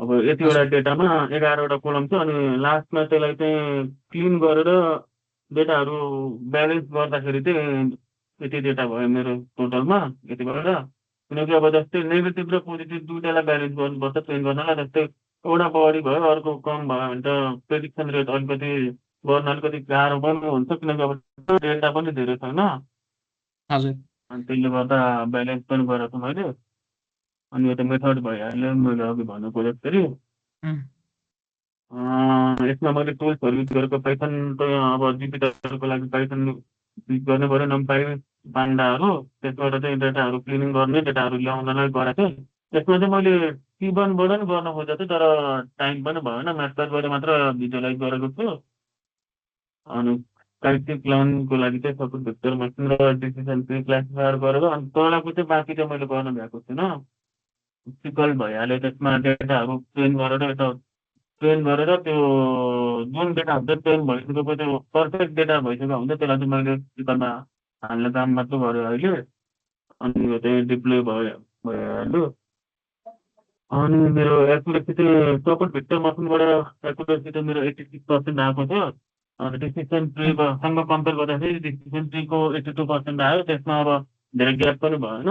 अब यतिवटा डेटामा 11वटा कोलम छ अनि लास्टमा त्यसलाई चाहिँ क्लिन गरेर डेटाहरू ब्यालेन्स गर्दाखेरि चाहिँ यति डेटा भयो मेरो टोटलमा यतिबाट किनकि अब जस्तै नेगेटिभ र पोजिटिभ दुइटालाई ब्यालेन्स गर्नुपर्छ ट्रेन गर्नलाई जस्तै एउटा बढी भयो अर्को कम भयो भने त प्रेडिक्सन रेट अलिकति गर्न अलिकति गाह्रो पनि हुन्छ किनकि अब डेटा पनि धेरै छैन हजुर अनि त्यसले गर्दा ब्यालेन्स पनि गरेको छु मैले। अनि यो त मेथड भइहाल्यो मैले अघि भन्नु खोजेको यसमा मैले टुल्सहरू युज गरेको पाइथन त अब जिपिटरको लागि पाइथन युज गर्नै पऱ्यो नम्पाई पान्डाहरू त्यसबाट चाहिँ डेटाहरू क्लिनिङ गर्ने डेटाहरू ल्याउनलाई गरेको थिएँ। यसमा चाहिँ मैले T1बाट नि गर्न खोजेको थिएँ तर टाइम पनि भएन म्याथबाट मात्र भिजुअलाइज गरेको छु। अनि स्ट्याटिस्टिक लर्निङको लागि चाहिँ सपोर्ट भेक्टर मसिन र डिसिजन ट्री क्लासिफायर गरेर अनि तलको चाहिँ बाँकी चाहिँ मैले गर्न भ्याएको छुइनँ। सिक्वल भइहाल्यो त्यसमा डेटाहरू ट्रेन गरेर त्यो जुन डेटा हुन्छ ट्रेन भइसकेपछि त्यो पर्फेक्ट डेटा भइसकेको हुन्छ त्यसलाई चाहिँ मैले सिक्वलमा हाल्ने काम मात्र गरेँ अहिले। अनि यो चाहिँ डिप्लोय भइहाल्यो। अनि मेरो एक्युरेसी चाहिँ सपोर्ट भेक्टर मसिनबाट एक्युरेसी चाहिँ मेरो 86% आएको थियो। अनि डिसिजन ट्रीसँग कम्पेयर गर्दाखेरि डिसिजन ट्रीको 82% आयो। त्यसमा अब धेरै ग्याप पनि भएन।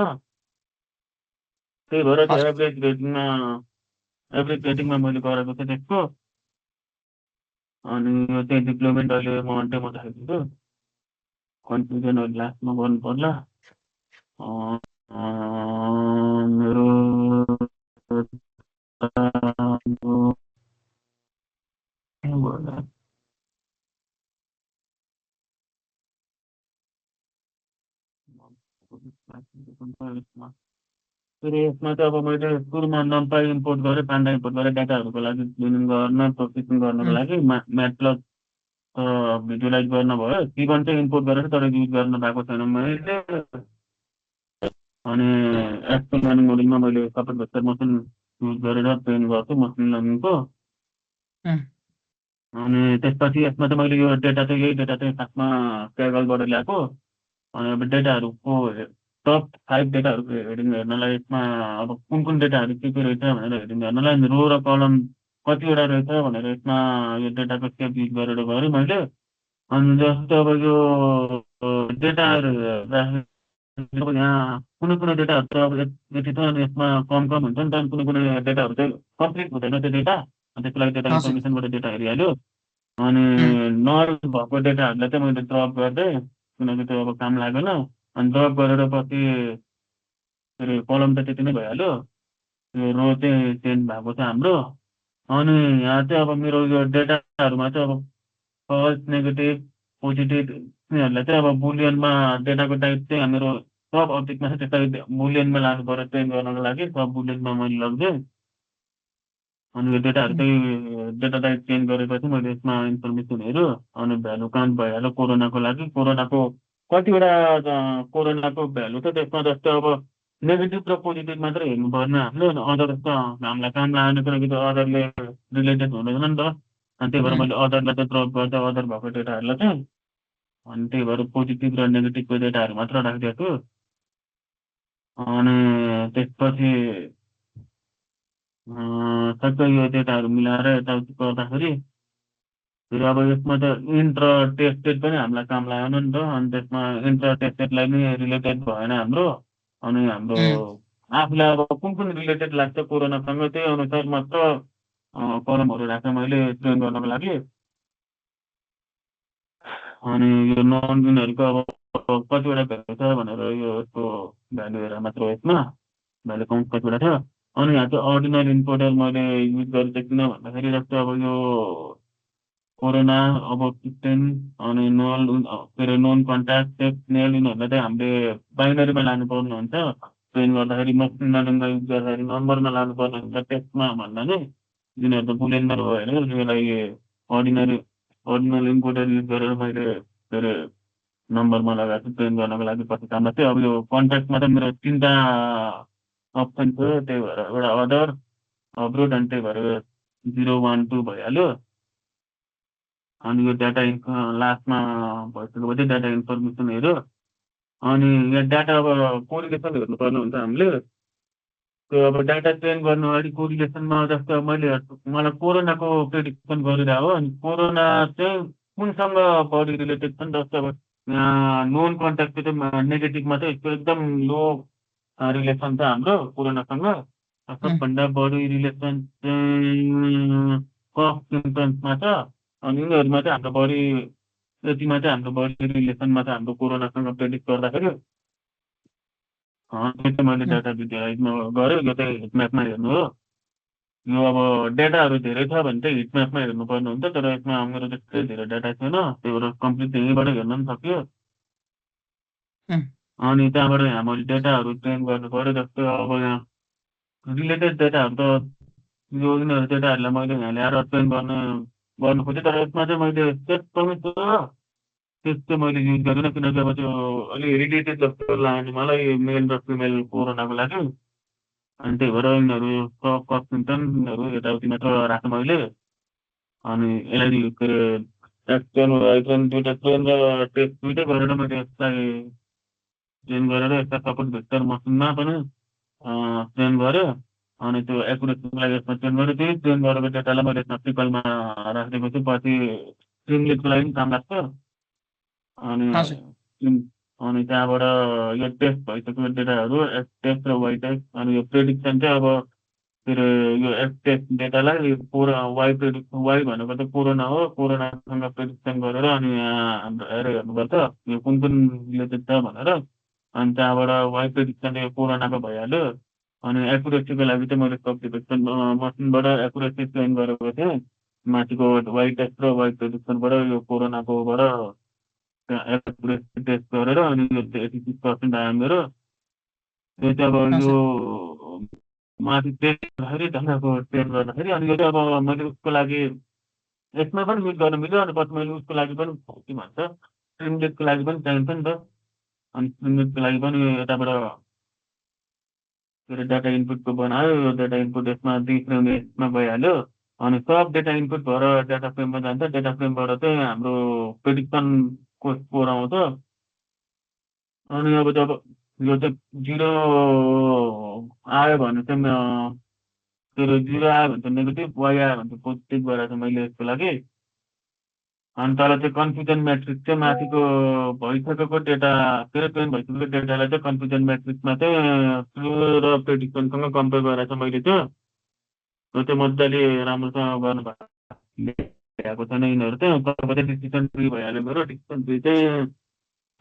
त्यही भएर त्यो एभरेज रेटिङमा मैले गरेको थिएँ त्यसको। अनि यो चाहिँ डिप्लोयमेन्ट अहिले म डेमो देखाइदिन्छु। कन्फ्युजन अहिले लास्टमा गर्नु पर्ला। मेरो फेरि यसमा चाहिँ अब मैले सुरुमा नम्पाई इम्पोर्ट गरेँ पान्डा इम्पोर्ट गरेँ डेटाहरूको लागि क्लिनिङ गर्न प्रोसेसिङ गर्नको लागि म्याटप्लग भिजुअलाइज गर्न भयो। T1 चाहिँ इम्पोर्ट गरेर तर युज गर्न पाएको छैन मैले। अनि एक्चुअल लर्निङ मोडलमा मैले सपोर्ट भेक्टर मसिन युज गरेर ट्रेन गर्छु मसिन लर्निङको। अनि त्यसपछि यसमा चाहिँ मैले यो डेटा चाहिँ यही डेटा चाहिँ खासमा क्यागलबाट ल्याएको। अनि अब डेटाहरूको टप 5 डेटाहरूको हेडिङ हेर्नलाई यसमा अब कुन डेटाहरू के रहेछ भनेर हेडिङ हेर्नलाई रो र कलम कतिवटा रहेछ भनेर यसमा यो डेटाको सेप युज गरेर गरेँ मैले। अनि जस्तो अब यो डेटाहरू यहाँ कुनै डेटाहरू त अब यति छ अनि यसमा कम हुन्छ नि त। कुनै डेटाहरू चाहिँ कम्प्लिट हुँदैन त्यो डेटा। अनि त्यसको लागि डेटा इन्फर्मेसनबाट डेटा हेरिहाल्यो। अनि नल भएको डेटाहरूलाई चाहिँ मैले ड्रप गर्दै किनकि त्यो अब काम लागेन। अनि ड्रप गरेर पछि फेरि कलम त त्यति नै भइहाल्यो। यो रो चाहिँ चेन्ज भएको छ हाम्रो। अनि यहाँ चाहिँ अब मेरो यो डेटाहरूमा चाहिँ अब फल्स नेगेटिभ पोजिटिभ यिनीहरूलाई चाहिँ अब बुलियनमा डेटाको टाइप चाहिँ मेरो सब अब्जेक्टमा चाहिँ त्यसलाई बुलियनमा लानु पऱ्यो ट्रेन गर्नको लागि सब बुलियनमा मैले लगिदिएँ। अनि यो डेटाहरू चाहिँ डेटा टाइप चेन्ज गरेपछि मैले यसमा इन्फर्मेसन हेऱ्यो। अनि भ्यालु काउन्ट भइहाल्यो कोरोनाको लागि। कोरोनाको कतिवटा कोरोनाको भ्यालु छ त्यसमा जस्तो अब नेगेटिभ र पोजिटिभ मात्र हेर्नु पर्ने हामीले। अदर त हामीलाई काम लागेन किनकि त्यो अदरले रिलेटेड हुँदैन नि त। अनि त्यही भएर मैले अदरलाई चाहिँ ड्रप गर्दा अदर भएको डेटाहरूलाई चाहिँ अनि त्यही भएर पोजिटिभ र नेगेटिभको डेटाहरू मात्र राखिदिएको छु। अनि त्यसपछि सबै यो डेटाहरू मिलाएर यताउति गर्दाखेरि फेरि अब यसमा त इन्ट्रा टेस्टेड पनि हामीलाई काम लागेन नि त। अनि त्यसमा इन्ट्रा टेस्टेडलाई नै रिलेटेड भएन हाम्रो। अनि हाम्रो आफूलाई अब कुन रिलेटेड लाग्छ कोरोनासँग त्यही अनुसार मात्र कलमहरू राखेँ मैले ट्रेन गर्नको लागि। अनि यो नन विनहरूको अब कतिवटा भ्यालु छ भनेर यो यसको भ्यालु हेरेर मात्र यसमा भ्यालु काउन्ट कतिवटा छ। अनि यहाँ चाहिँ अर्डिनल इन्पोर्टर मैले युज गरेको किन भन्दाखेरि जस्तो अब यो कोरोना अब 15 अनि नोन कन्ट्याक्ट नेल यिनीहरूलाई चाहिँ हामीले बाइनरीमा लानुपर्ने हुन्छ। ट्रेन गर्दाखेरि मसिन लर्निङमा युज गर्दाखेरि नम्बरमा लानुपर्ने हुन्छ टेक्स्टमा भन्दा नै। यिनीहरू त बुलियनमा भयो होइन। यसलाई अर्डिनल इम्पोर्टर युज गरेर मैले फेरि नम्बरमा लगाएको छु ट्रेन गर्नको लागि। पछि काममा चाहिँ अब यो कन्ट्याक्टमा त मेरो 3टा अप्सन थियो। त्यही भएर एउटा अदर अब्रोड अनि त्यही भएर 0 1 2 भइहाल्यो। अनि यो डाटा लास्टमा भइसकेपछि डाटा इन्फर्मेसन हेऱ्यो। अनि यहाँ डाटा अब कोरिलेसन हेर्नुपर्ने हुन्छ हामीले। त्यो अब डाटा ट्रेन गर्नु अगाडि कोरिलेसनमा जस्तो मलाई कोरोनाको प्रेडिक्सन गरिरहेको हो। अनि कोरोना चाहिँ कुनसँग बडी रिलेटेड छ नि जस्तो अब यहाँ नोन कन्ट्याक्टको चाहिँ नेगेटिभमा चाहिँ यसको एकदम लो रिलेसन छ हाम्रो कोरोनासँग। सबभन्दा बढी रिलेसन चाहिँ कफ सिम्पटम्समा छ। अनि यिनीहरूमा चाहिँ हाम्रो बढी यतिमा चाहिँ हाम्रो बढी रिलेसनमा चाहिँ हाम्रो कोरोनासँग प्रेडिक्ट गर्दाखेरि त्यो चाहिँ मैले डाटा भिजुअलाइजमा गरेँ। यो चाहिँ हिटम्यापमा हेर्नु हो। यो अब डेटाहरू धेरै छ भने चाहिँ हिटम्यापमा हेर्नुपर्ने हुन्छ, तर यसमा मेरो त्यस्तै धेरै डाटा छैन, त्यही भएर कम्प्लिट यहीँबाट हेर्न पनि सक्यो। अनि त्यहाँबाट यहाँ मैले डेटाहरू ट्रेन गर्नु पऱ्यो। जस्तो अब यहाँ रिलेटेड डेटाहरू त यो यिनीहरू डेटाहरूलाई मैले यहाँ ल्याएर ट्रेन गर्नु खोजेँ, तर यसमा चाहिँ मैले सेट पनि छ, त्यस चाहिँ मैले युज गरेन, किनकि अब त्यो अलि रिलेटेड जस्तो लाग्यो मलाई मेल र फिमेल कोरोनाको लागि। अनि त्यही भएर यिनीहरू कन्सन्ट्रेसनहरू यताउति मात्र राखेँ मैले। अनि यसलाई के अरे एक्सटेर्न दुइटा ट्रेन र टेस्ट दुइटै गरेर मैले यसलाई ट्रेन गरेर यसलाई सपोर्ट भेक्टर मसिनमा पनि ट्रेन गरेँ। अनि त्यो एकुरेसीको लागि यसमा ट्रेन गरेँ। त्यही ट्रेन गरेको डेटालाई मैले यसमा पिकलमा राखिदिएको छु, पछि स्ट्रिमलेटको लागि पनि काम लाग्छ। अनि त्यहाँबाट यो टेस्ट भइसक्यो डेटाहरू एक्स टेस्ट र वाइ टेस्ट। अनि यो प्रेडिक्सन चाहिँ अब के अरे यो एक्स टेस्ट डेटालाई वाइ भनेको चाहिँ कोरोना हो, कोरोनासँग प्रेडिक्सन गरेर अनि हाम्रो हेरेर हेर्नुपर्छ यो कुन कुन रिलेटेड छ भनेर। अनि त्यहाँबाट वाइ प्रेडिक्सन यो कोरोनाको भइहाल्यो। अनि एकुरेसीको लागि चाहिँ मैले सब डिटेक्सन मसिनबाट एकुरेसी ट्रेन गरेको थिएँ। माथिको वाइ टेस्ट र वाइ प्रेडिक्सनबाट यो कोरोनाकोबाट एकुरेसी टेस्ट गरेर अनि यो 86% आयो मेरो। त्यो चाहिँ अब यो माथि ट्रेन गर्दाखेरि ढङ्गको ट्रेन गर्दाखेरि अनि यो चाहिँ अब मैले उसको लागि यसमा पनि युज गर्न मिल्यो। अनि पछि मैले उसको लागि पनि के भन्छ स्ट्रिमलेटको लागि पनि चाहिन्छ नि त। अनि स्ट्रिमलेटको लागि पनि यताबाट के अरे डाटा इनपुटको बनायो। यो डाटा इनपुट यसमा 2 फ्रेम यसमा गइहाल्यो। अनि सब डेटा इनपुट भएर डाटा फ्रेममा जान्छ। डाटा फ्रेमबाट चाहिँ हाम्रो प्रेडिक्सनको स्कोर आउँछ। अनि अब जब यो चाहिँ 0 आयो भने चाहिँ के अरे 0 आयो भने चाहिँ नेगेटिभ, वाइ आयो भने चाहिँ पोजिटिभ गरेर चाहिँ मैले यसको लागि। अनि तल चाहिँ कन्फ्युजन म्याट्रिक्स चाहिँ माथिको भइसकेको डेटा के अरे ट्रेन भइसकेको डेटालाई चाहिँ कन्फ्युजन म्याट्रिक्समा चाहिँ ट्रु र प्रेडिक्सनसँग कम्पेयर गरेर चाहिँ मैले त्यो चाहिँ मजाले राम्रोसँग गर्नु भएको छैन यिनीहरू चाहिँ। तब चाहिँ डिसिजन ट्री भइहाल्यो मेरो। डिसिजन ट्री चाहिँ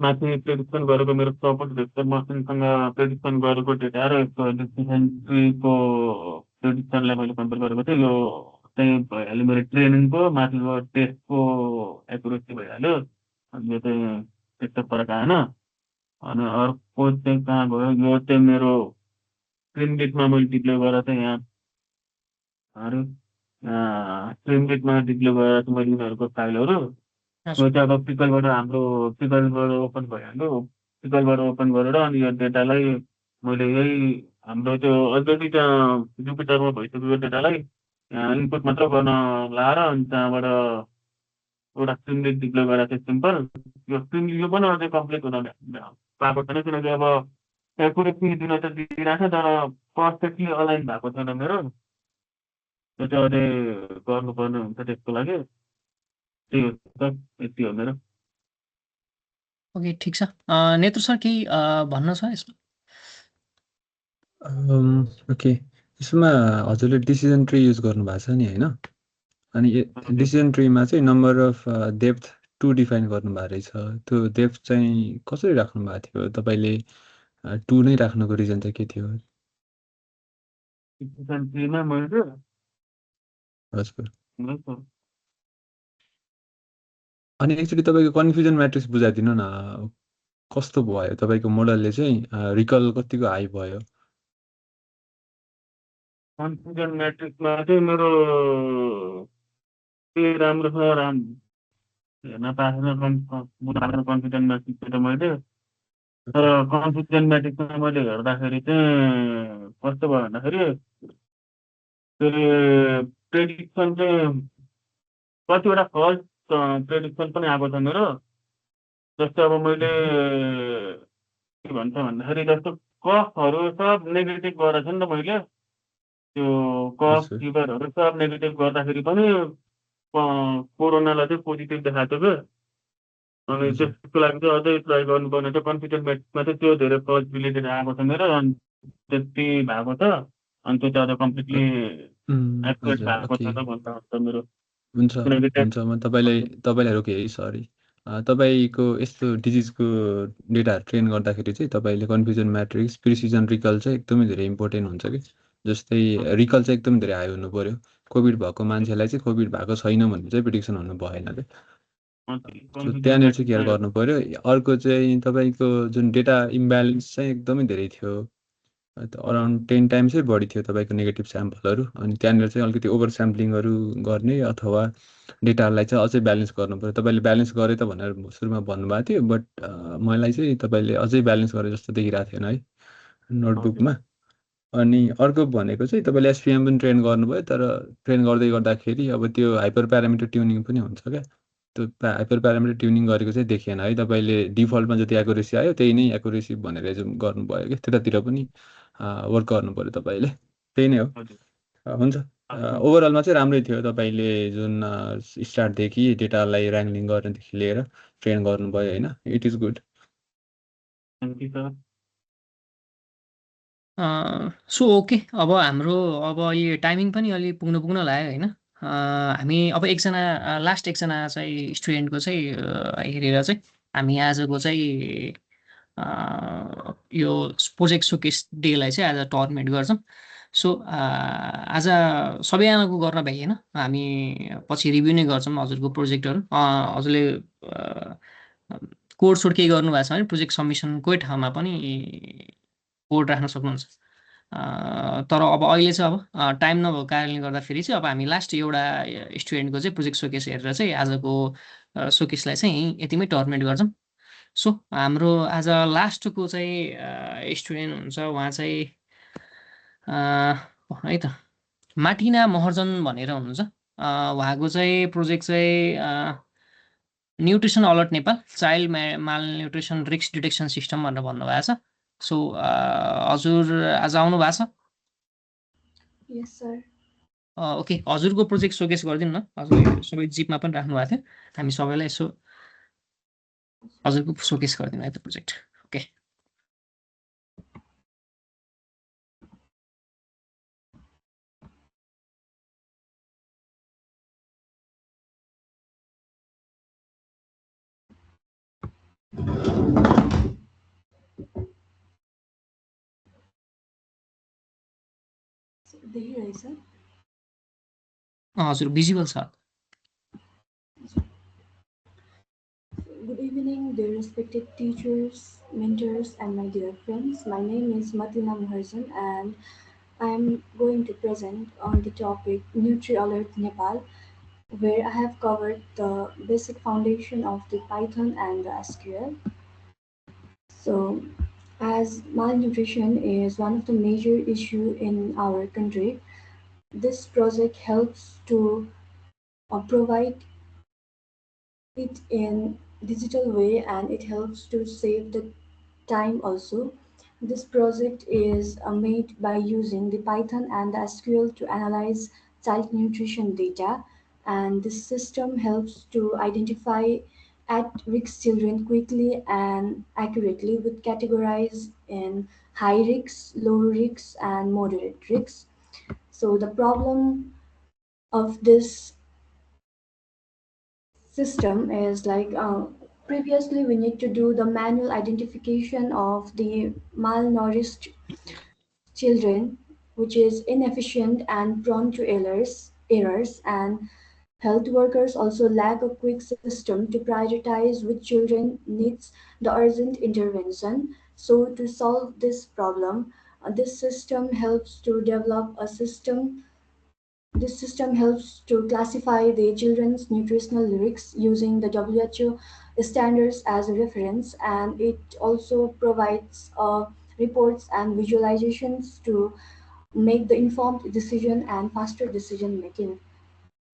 माथि प्रेडिक्सन गरेको मेरो सपोर्ट भेक्टर मसिनसँग प्रेडिक्सन गरेको डेटा र यसको डिसिजन ट्रीको प्रेडिक्सनलाई मैले कम्पेयर गरेको थिएँ। यो चाहिँ भइहाल्यो मेरो ट्रेनिङको, माथिको टेस्टको एकुरेसी भइहाल्यो। अनि यो चाहिँ त्यस्तो फरक आएन। अनि अर्को चाहिँ कहाँ गयो, यो चाहिँ मेरो स्ट्रिमलेटमा मैले डिप्लोय गरेर चाहिँ यहाँ स्ट्रिमलेटमा डिप्लोय गरेर चाहिँ मैले यिनीहरूको फाइलहरू यो चाहिँ अब पिकलबाट हाम्रो पिकलबाट ओपन भइहाल्यो। पिकलबाट ओपन गरेर अनि यो डेटालाई मैले यही हाम्रो त्यो अलरेडी त्यहाँ जुपिटरमा भइसकेको डेटालाई इनपुट मात्र गर्न लाएर अनि त्यहाँबाट एउटा स्ट्रिमलेट डिप्लोय गरेर चाहिँ सिम्पल यो स्ट्रिमलेट यो पनि अझै कम्प्लिट हुन पाएको छैन, किनकि अब एकुरेसी दिन त दिइरहेको छ तर पर्फेक्टली अलाइन भएको छैन मेरो। त्यो चाहिँ अझै गर्नुपर्ने हुन्छ त्यसको लागि। त्यही हो त, यति हो मेरो। ओके, ठिक छ। नेत्र सर केही भन्न छ यसमा? ओके, यसमा हजुरले डिसिजन ट्री युज गर्नु भएको छ नि होइन? अनि डिसिजन ट्रीमा चाहिँ नम्बर अफ डेप्थ 2 डिफाइन गर्नुभएको रहेछ। त्यो डेप्थ चाहिँ कसरी राख्नु भएको थियो तपाईँले? 2 नै राख्नुको रिजन चाहिँ के थियो? डिसिजन ट्रीमा मैले हजुर। अनि एक्चुअली तपाईँको कन्फ्युजन म्याट्रिक्स बुझाइदिनु न, कस्तो भयो तपाईँको मोडलले चाहिँ रिकल कतिको हाई भयो? कन्फ्युजन म्याट्रिक्समा चाहिँ मेरो राम्रो छ, हेर्न पाएको कन्फ्युजन म्याट्रिक्स त मैले। तर कन्फ्युजन म्याट्रिक्समा मैले हेर्दाखेरि चाहिँ कस्तो भयो भन्दाखेरि के अरे प्रेडिक्सन चाहिँ कतिवटा फल्स प्रेडिक्सन पनि आएको छ मेरो। जस्तो अब मैले के भन्छ भन्दाखेरि जस्तो कफहरू सब नेगेटिभ गरेको छ नि त मैले। त्यो कफ फिभरहरू सब नेगेटिभ गर्दाखेरि पनि कोरोनालाई चाहिँ पोजिटिभ देखाएको थियो क्या। अनि त्यसको लागि चाहिँ अझै ट्राई गर्नुपर्ने छ। कन्फ्युजन म्याट्रिक्समा चाहिँ त्यो धेरै फल्स रिलेटेड आएको छ मेरो, अनि त्यति भएको छ। अनि त्यो चाहिँ अझ कम्प्लिटली एक्युरेट भएको छैन भन्दा हुन्छ मेरो। हुन्छ म तपाईँलाई रोकेँ है, सरी। तपाईँको यस्तो डिजिजको डेटाहरू ट्रेन गर्दाखेरि चाहिँ तपाईँले कन्फ्युजन म्याट्रिक्स प्रिसिजन रिकल चाहिँ एकदमै धेरै इम्पोर्टेन्ट हुन्छ कि जस्तै रिकल चाहिँ एकदमै धेरै हाई हुनु पर्यो कोभिड भएको मान्छेलाई चाहिँ कोभिड भएको छैन भन्ने चाहिँ प्रिडिक्सन हुनु भएन कि त्यहाँनिर चाहिँ केयर गर्नु पर्यो अर्को चाहिँ तपाईँको जुन डेटा इम्ब्यालेन्स चाहिँ एकदमै धेरै थियो अराउन्ड 10 टाइम्सै बढी थियो तपाईँको नेगेटिभ स्याम्पलहरू अनि त्यहाँनिर चाहिँ अलिकति ओभर स्याम्पलिङहरू गर्ने अथवा डेटालाई चाहिँ अझै ब्यालेन्स गर्नु पर्यो तपाईँले ब्यालेन्स गरे त भनेर सुरुमा भन्नुभएको थियो बट मलाई चाहिँ तपाईँले अझै ब्यालेन्स गरे जस्तो देखिरहेको थिएन है नोटबुकमा अनि अर्को भनेको चाहिँ तपाईँले एसपिएम पनि ट्रेन गर्नुभयो तर ट्रेन गर्दै गर्दाखेरि अब त्यो हाइपर प्यारामिटर ट्युनिङ पनि हुन्छ क्या त्यो हाइपर प्यारामिटर ट्युनिङ गरेको चाहिँ देखिएन है तपाईँले डिफल्टमा जति एकुरेसी आयो त्यही नै एकुरेसी भनेर चाहिँ गर्नुभयो कि त्यतातिर पनि वर्क गर्नु पर्यो तपाईँले त्यही नै हो हुन्छ ओभरअलमा चाहिँ राम्रै थियो तपाईँले जुन स्टार्टदेखि डेटालाई ऱ्याङ्कलिङ गर्नेदेखि लिएर ट्रेन गर्नुभयो होइन it is good so okay अब हाम्रो अब यो टाइमिङ पनि अलि पुग्न लाग्यो होइन हामी अब लास्ट एकजना चाहिँ स्टुडेन्टको चाहिँ हेरेर चाहिँ हामी आजको चाहिँ यो प्रोजेक्ट सोकेस डेलाई चाहिँ आज टर्मिनेट गर्छौँ सो आज सबैजनाको गर्न भ्याइएन हामी पछि रिभ्यू नै गर्छौँ हजुरको प्रोजेक्टहरू हजुरले कोड सोड केही गर्नुभएको छ भने प्रोजेक्ट सबमिसनकै ठाउँमा पनि कोड राख्न सक्नुहुन्छ तर अब अहिले चाहिँ अब टाइम नभएको कारणले गर्दाखेरि चाहिँ अब हामी लास्ट एउटा स्टुडेन्टको चाहिँ प्रोजेक्ट सोकेस हेरेर चाहिँ आजको सोकेसलाई चाहिँ यतिमै टर्मिनेट गर्छौँ सो हाम्रो आज लास्टको चाहिँ स्टुडेन्ट हुन्छ उहाँ चाहिँ है त मार्टिना महर्जन भनेर हुनुहुन्छ उहाँको चाहिँ प्रोजेक्ट चाहिँ न्युट्रिसन अलर्ट नेपाल चाइल्ड माल न्युट्रिसन रिस्क डिटेक्सन सिस्टम भनेर भन्नुभएको छ सो हजुर आज आउनु भएको छ Yes, sir. ओके हजुरको प्रोजेक्ट सोकेस गरिदिनु न हजुरले सबै जिपमा पनि राख्नु भएको थियो हामी सबैलाई यसो हजुरको सोकेस गरिदिनु है त प्रोजेक्ट ओके देखिरहेछ हजुर भिजुअल छ Good evening, dear respected teachers, mentors, and my dear friends. My name is Matina Muharjan, and I am going to present on the topic NutriAlert Nepal, where I have covered the basic foundation of the Python and the SQL. So, as malnutrition is one of the major issues in our country, this project helps to provide it in digital way, and it helps to save the time also. This project is made by using the Python and the SQL to analyze child nutrition data, and this system helps to identify at-risk children quickly and accurately with categorized in high risk, low risk, and moderate risk. So the problem of this system is like previously we need to do the manual identification of the malnourished children, which is inefficient and prone to errors, and health workers also lack a quick system to prioritize which children needs the urgent intervention. So to solve this problem, this system helps to develop a system. This system helps to classify the children's nutritional risks using the WHO standards as a reference, and it also provides reports and visualizations to make the informed decision and faster decision making.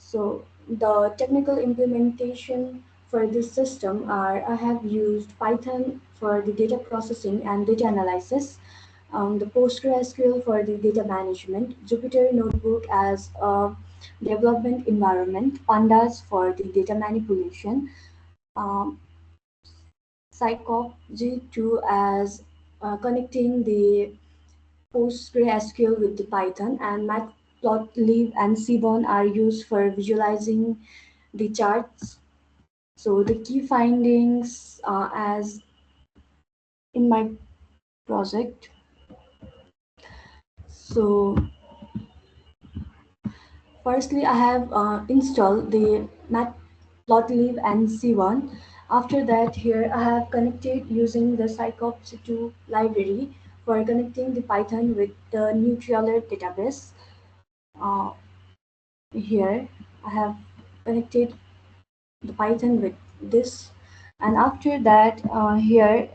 So the technical implementation for this system are I have used Python for the data processing and data analysis, the PostgreSQL for the data management, Jupyter Notebook as a development environment, Pandas for the data manipulation, Psychop G2 as connecting the PostgreSQL with the Python, and Matplotlib and Seaborn are used for visualizing the charts So the key findings as in my project. So firstly, I have installed the Matplotlib and C1. After that, here I have connected using the Scikit-2 library for connecting the Python with the NutriAlert database. Uh, Here I have connected the Python with this, and after that, here,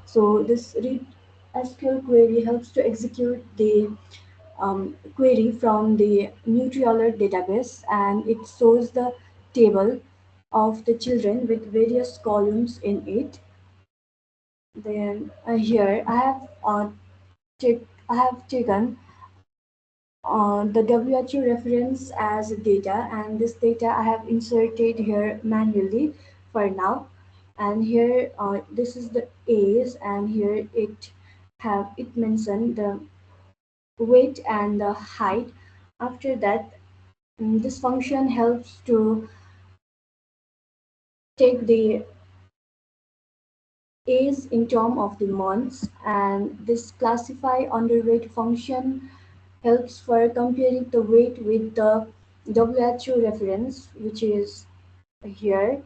so this read SQL query helps to execute the query from the NutriAlert database, and it shows the table of the children with various columns in it. Then here I have taken the WHO reference as data, and this data I have inserted here manually for now. And here this is the A's, and here it mentioned the weight and the height. After that, this function helps to take the A's in terms of the months, and this classify underweight function helps for comparing the weight with the WHO reference, which is here,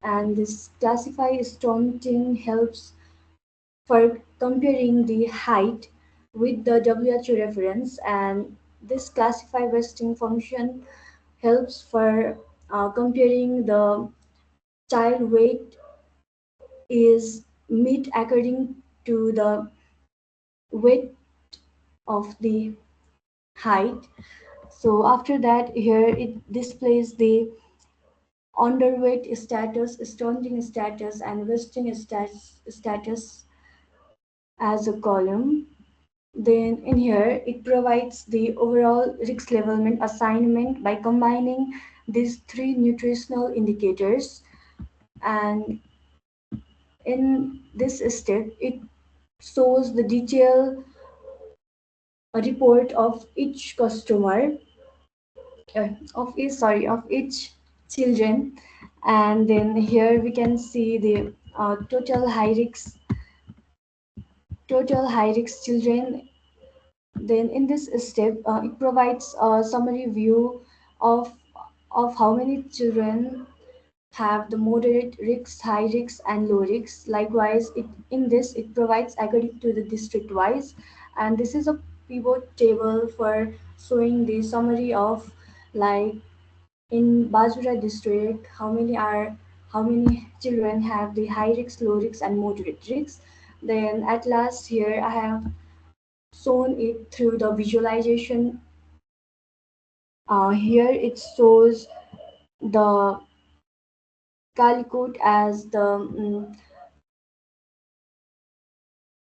and this classify stunting helps for comparing the height with the WHO reference, and this classify vesting function helps for comparing the child weight is meet according to the weight of the height. So after that, here it displays the underweight status, stunting status, and vesting status as a column. Then in here, it provides the overall risk level assignment by combining these three nutritional indicators. And in this step, it shows the detailed report of each customer, of each children. And then here we can see the total high risk children. Then in this step, it provides a summary view of how many children have the moderate risks, high risks, and low risks. Likewise, it provides according to the district wise, and this is a pivot table for showing the summary of, like, in Bajura district, how many children have the high risk, low risk, and moderate risks. Then at last, here I have shown it through the visualization. Here it shows the Calicut as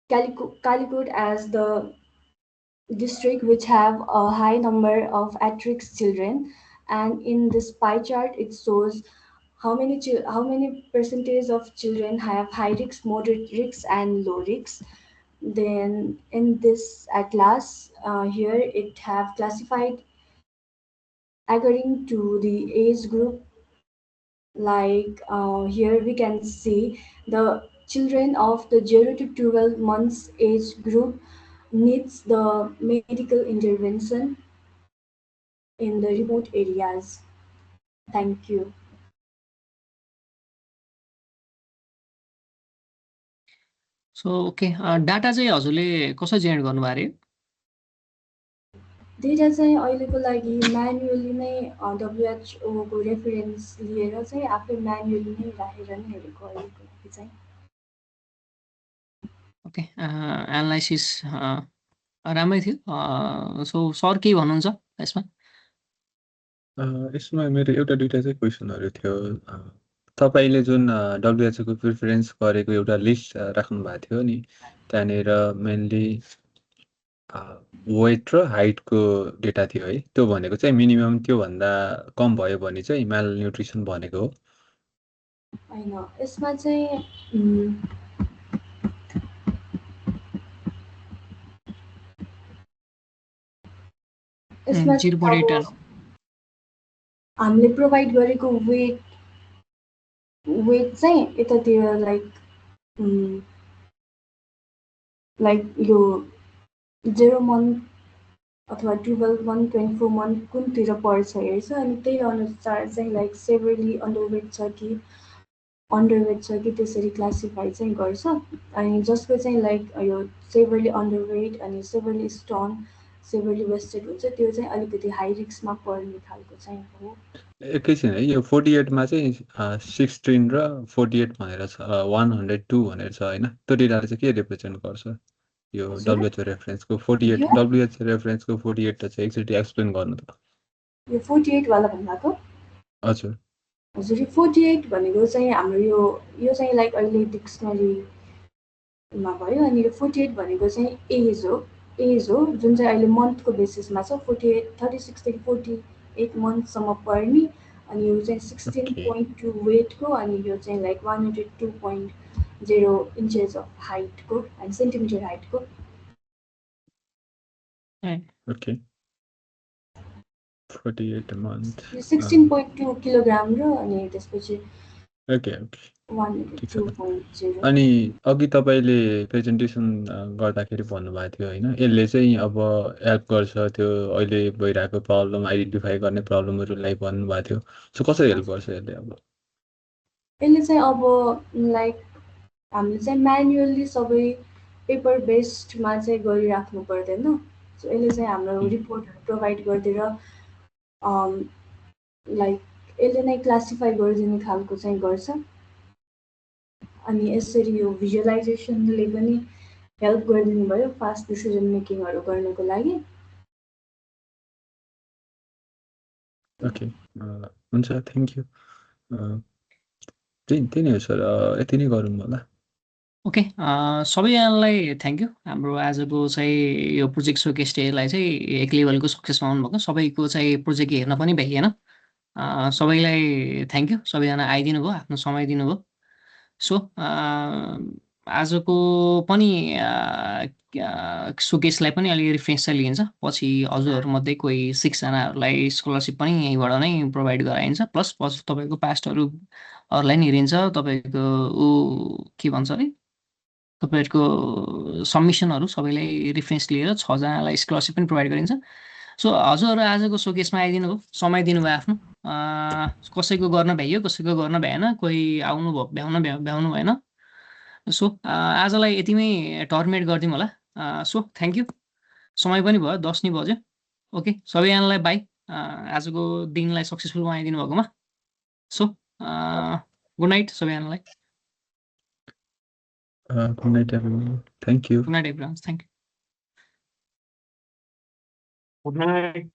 Calicut as the district which have a high number of at-risk children, and in this pie chart it shows how many percentage of children have high risk, moderate risk, and low risk. Then in this atlas, here it have classified according to the age group. Like here we can see the children of the 0 to 12 months age group needs the medical intervention in the remote areas. Thank you. So okay data चाहिँ हजुरले कसरी generate गर्नुभयो अरे data चाहिँ अहिलेको लागि manually नै WHO को रेफरेन्स लिएर चाहिँ आफै म्यानुअली नै राखेर नै हेरेको अहिलेको लागि चाहिँ ओके एनालाइसिस राम्रै थियो सो सर के भन्नुहुन्छ यसमा यसमा मेरो एउटा दुइटा चाहिँ क्वेसनहरू थियो तपाईँले जुन WHO को प्रिफरेन्स गरेको एउटा लिस्ट राख्नु भएको थियो नि त्यहाँनिर मेनली वेट र हाइटको डेटा थियो है त्यो भनेको चाहिँ मिनिमम त्योभन्दा कम भयो भने चाहिँ माल न्युट्रिसन भनेको हो होइन यसमा चाहिँ यसमा 0.8 हामीले प्रोभाइड गरेको वेट वेट चाहिँ यतातिर लाइक यो 0 मन्थ अथवा 12 मन्थ 24 मन्थ कुनतिर पर्छ हेर्छ अनि त्यही अनुसार चाहिँ लाइक सेभरली अन्डरवेट छ कि अन्डरवेट छ कि त्यसरी क्लासिफाई चाहिँ गर्छ अनि जसको चाहिँ लाइक यो सेभरली अन्डरवेट अनि सेभरली स्टोन सेभरली वेस्टेड हुन्छ त्यो चाहिँ अलिकति हाई रिस्कमा पर्ने खालको चाहिँ हो। एकैछिन है, यो 48 मा चाहिँ 16 र 48 भनेर छ 102 भनेर छ होइन, त्यो डेटाले चाहिँ के रिप्रेजेन्ट गर्छ? यो WHO रेफरेन्सको 48 WHO रेफरेन्सको 48 त चाहिँ एकचोटि एक्सप्लेन गर्नु त। यो 48 वाला भन्नाको हजुर हजुर यो 48 भनेको चाहिँ हाम्रो यो चाहिँ लाइक अहिले डिक्सनरीमा भयो अनि यो 48 भनेको चाहिँ एज हो जुन चाहिँ अहिले मन्थको बेसिसमा छ 48 36 देखि 48 मन्थसम्म पर्ने अनि यो चाहिँ 16.2 वेटको अनि यो चाहिँ लाइक 102.0 इन्चेस अफ हाइटको अनि सेन्टिमिटर हाइटको। ओके 48 मन्थ 16.2 किलोग्राम र अनि त्यसपछि ओके ओके 102.0। अनि अघि तपाईँले प्रेजेन्टेसन गर्दाखेरि भन्नुभएको थियो होइन, यसले चाहिँ अब हेल्प गर्छ त्यो अहिले भइरहेको प्रब्लम आइडेन्टिफाई गर्ने प्रब्लमहरूलाई भन्नुभएको थियो। सो कसरी हेल्प गर्छ यसले? अब यसले चाहिँ अब लाइक हामीले चाहिँ म्यानुअली सबै पेपर बेस्डमा चाहिँ गरिराख्नु पर्दैन। सो यसले चाहिँ हाम्रो रिपोर्टहरू प्रोभाइड गरिदिएर लाइक यसले नै क्लासिफाई गरिदिने खालको चाहिँ गर्छ अनि यसरी यो भिजुअलाइजेसनले पनि हेल्प गरिदिनु भयो फास्ट डिसिजन मेकिङहरू गर्नको लागि। ओके हुन्छ, थ्याङ्क यू। त्यही नै हो सर, यति नै गरौँ होला। ओके सबैजनालाई थ्याङ्क यू। हाम्रो आजको चाहिँ यो प्रोजेक्ट सोकेस डेलाई चाहिँ एक लेभलको सक्सेसमा आउनुभएको सबैको चाहिँ प्रोजेक्ट हेर्न पनि भ्याइएन। सबैलाई थ्याङ्क यू, सबैजना आइदिनु भयो, आफ्नो समय दिनुभयो। सो आजको पनि सोकेसलाई पनि अलिक रिफ्रेस चाहिँ लिइन्छ। पछि हजुरहरूमध्ये कोही 6 जनाहरूलाई स्कलरसिप पनि यहीँबाट नै प्रोभाइड गराइन्छ, प्लस पछि तपाईँको पास्टहरूलाई नि हेरिन्छ। तपाईँको के भन्छ अरे तपाईँहरूको सबमिसनहरू सबैलाई रिफरेन्स लिएर 6 जनालाई स्कलरसिप पनि प्रोभाइड गरिन्छ। सो हजुरहरू आजको सोकेसमा आइदिनु भयो, समय दिनुभयो आफ्नो। कसैको गर्न भ्याइयो, कसैको गर्न भ्याएन, कोही आउनु भयो भ्याउनु भएन। सो आजलाई यतिमै टर्मिनेट गरिदिउँ होला। सो थ्याङ्क यू, समय पनि भयो, 10 नि बज्यो। ओके सबैजनालाई बाई, आजको दिनलाई सक्सेसफुल बनाइदिनु भएकोमा। सो गुड नाइट सबैजनालाई। Good night everyone, thank you. Good night everyone, thank you. Good night.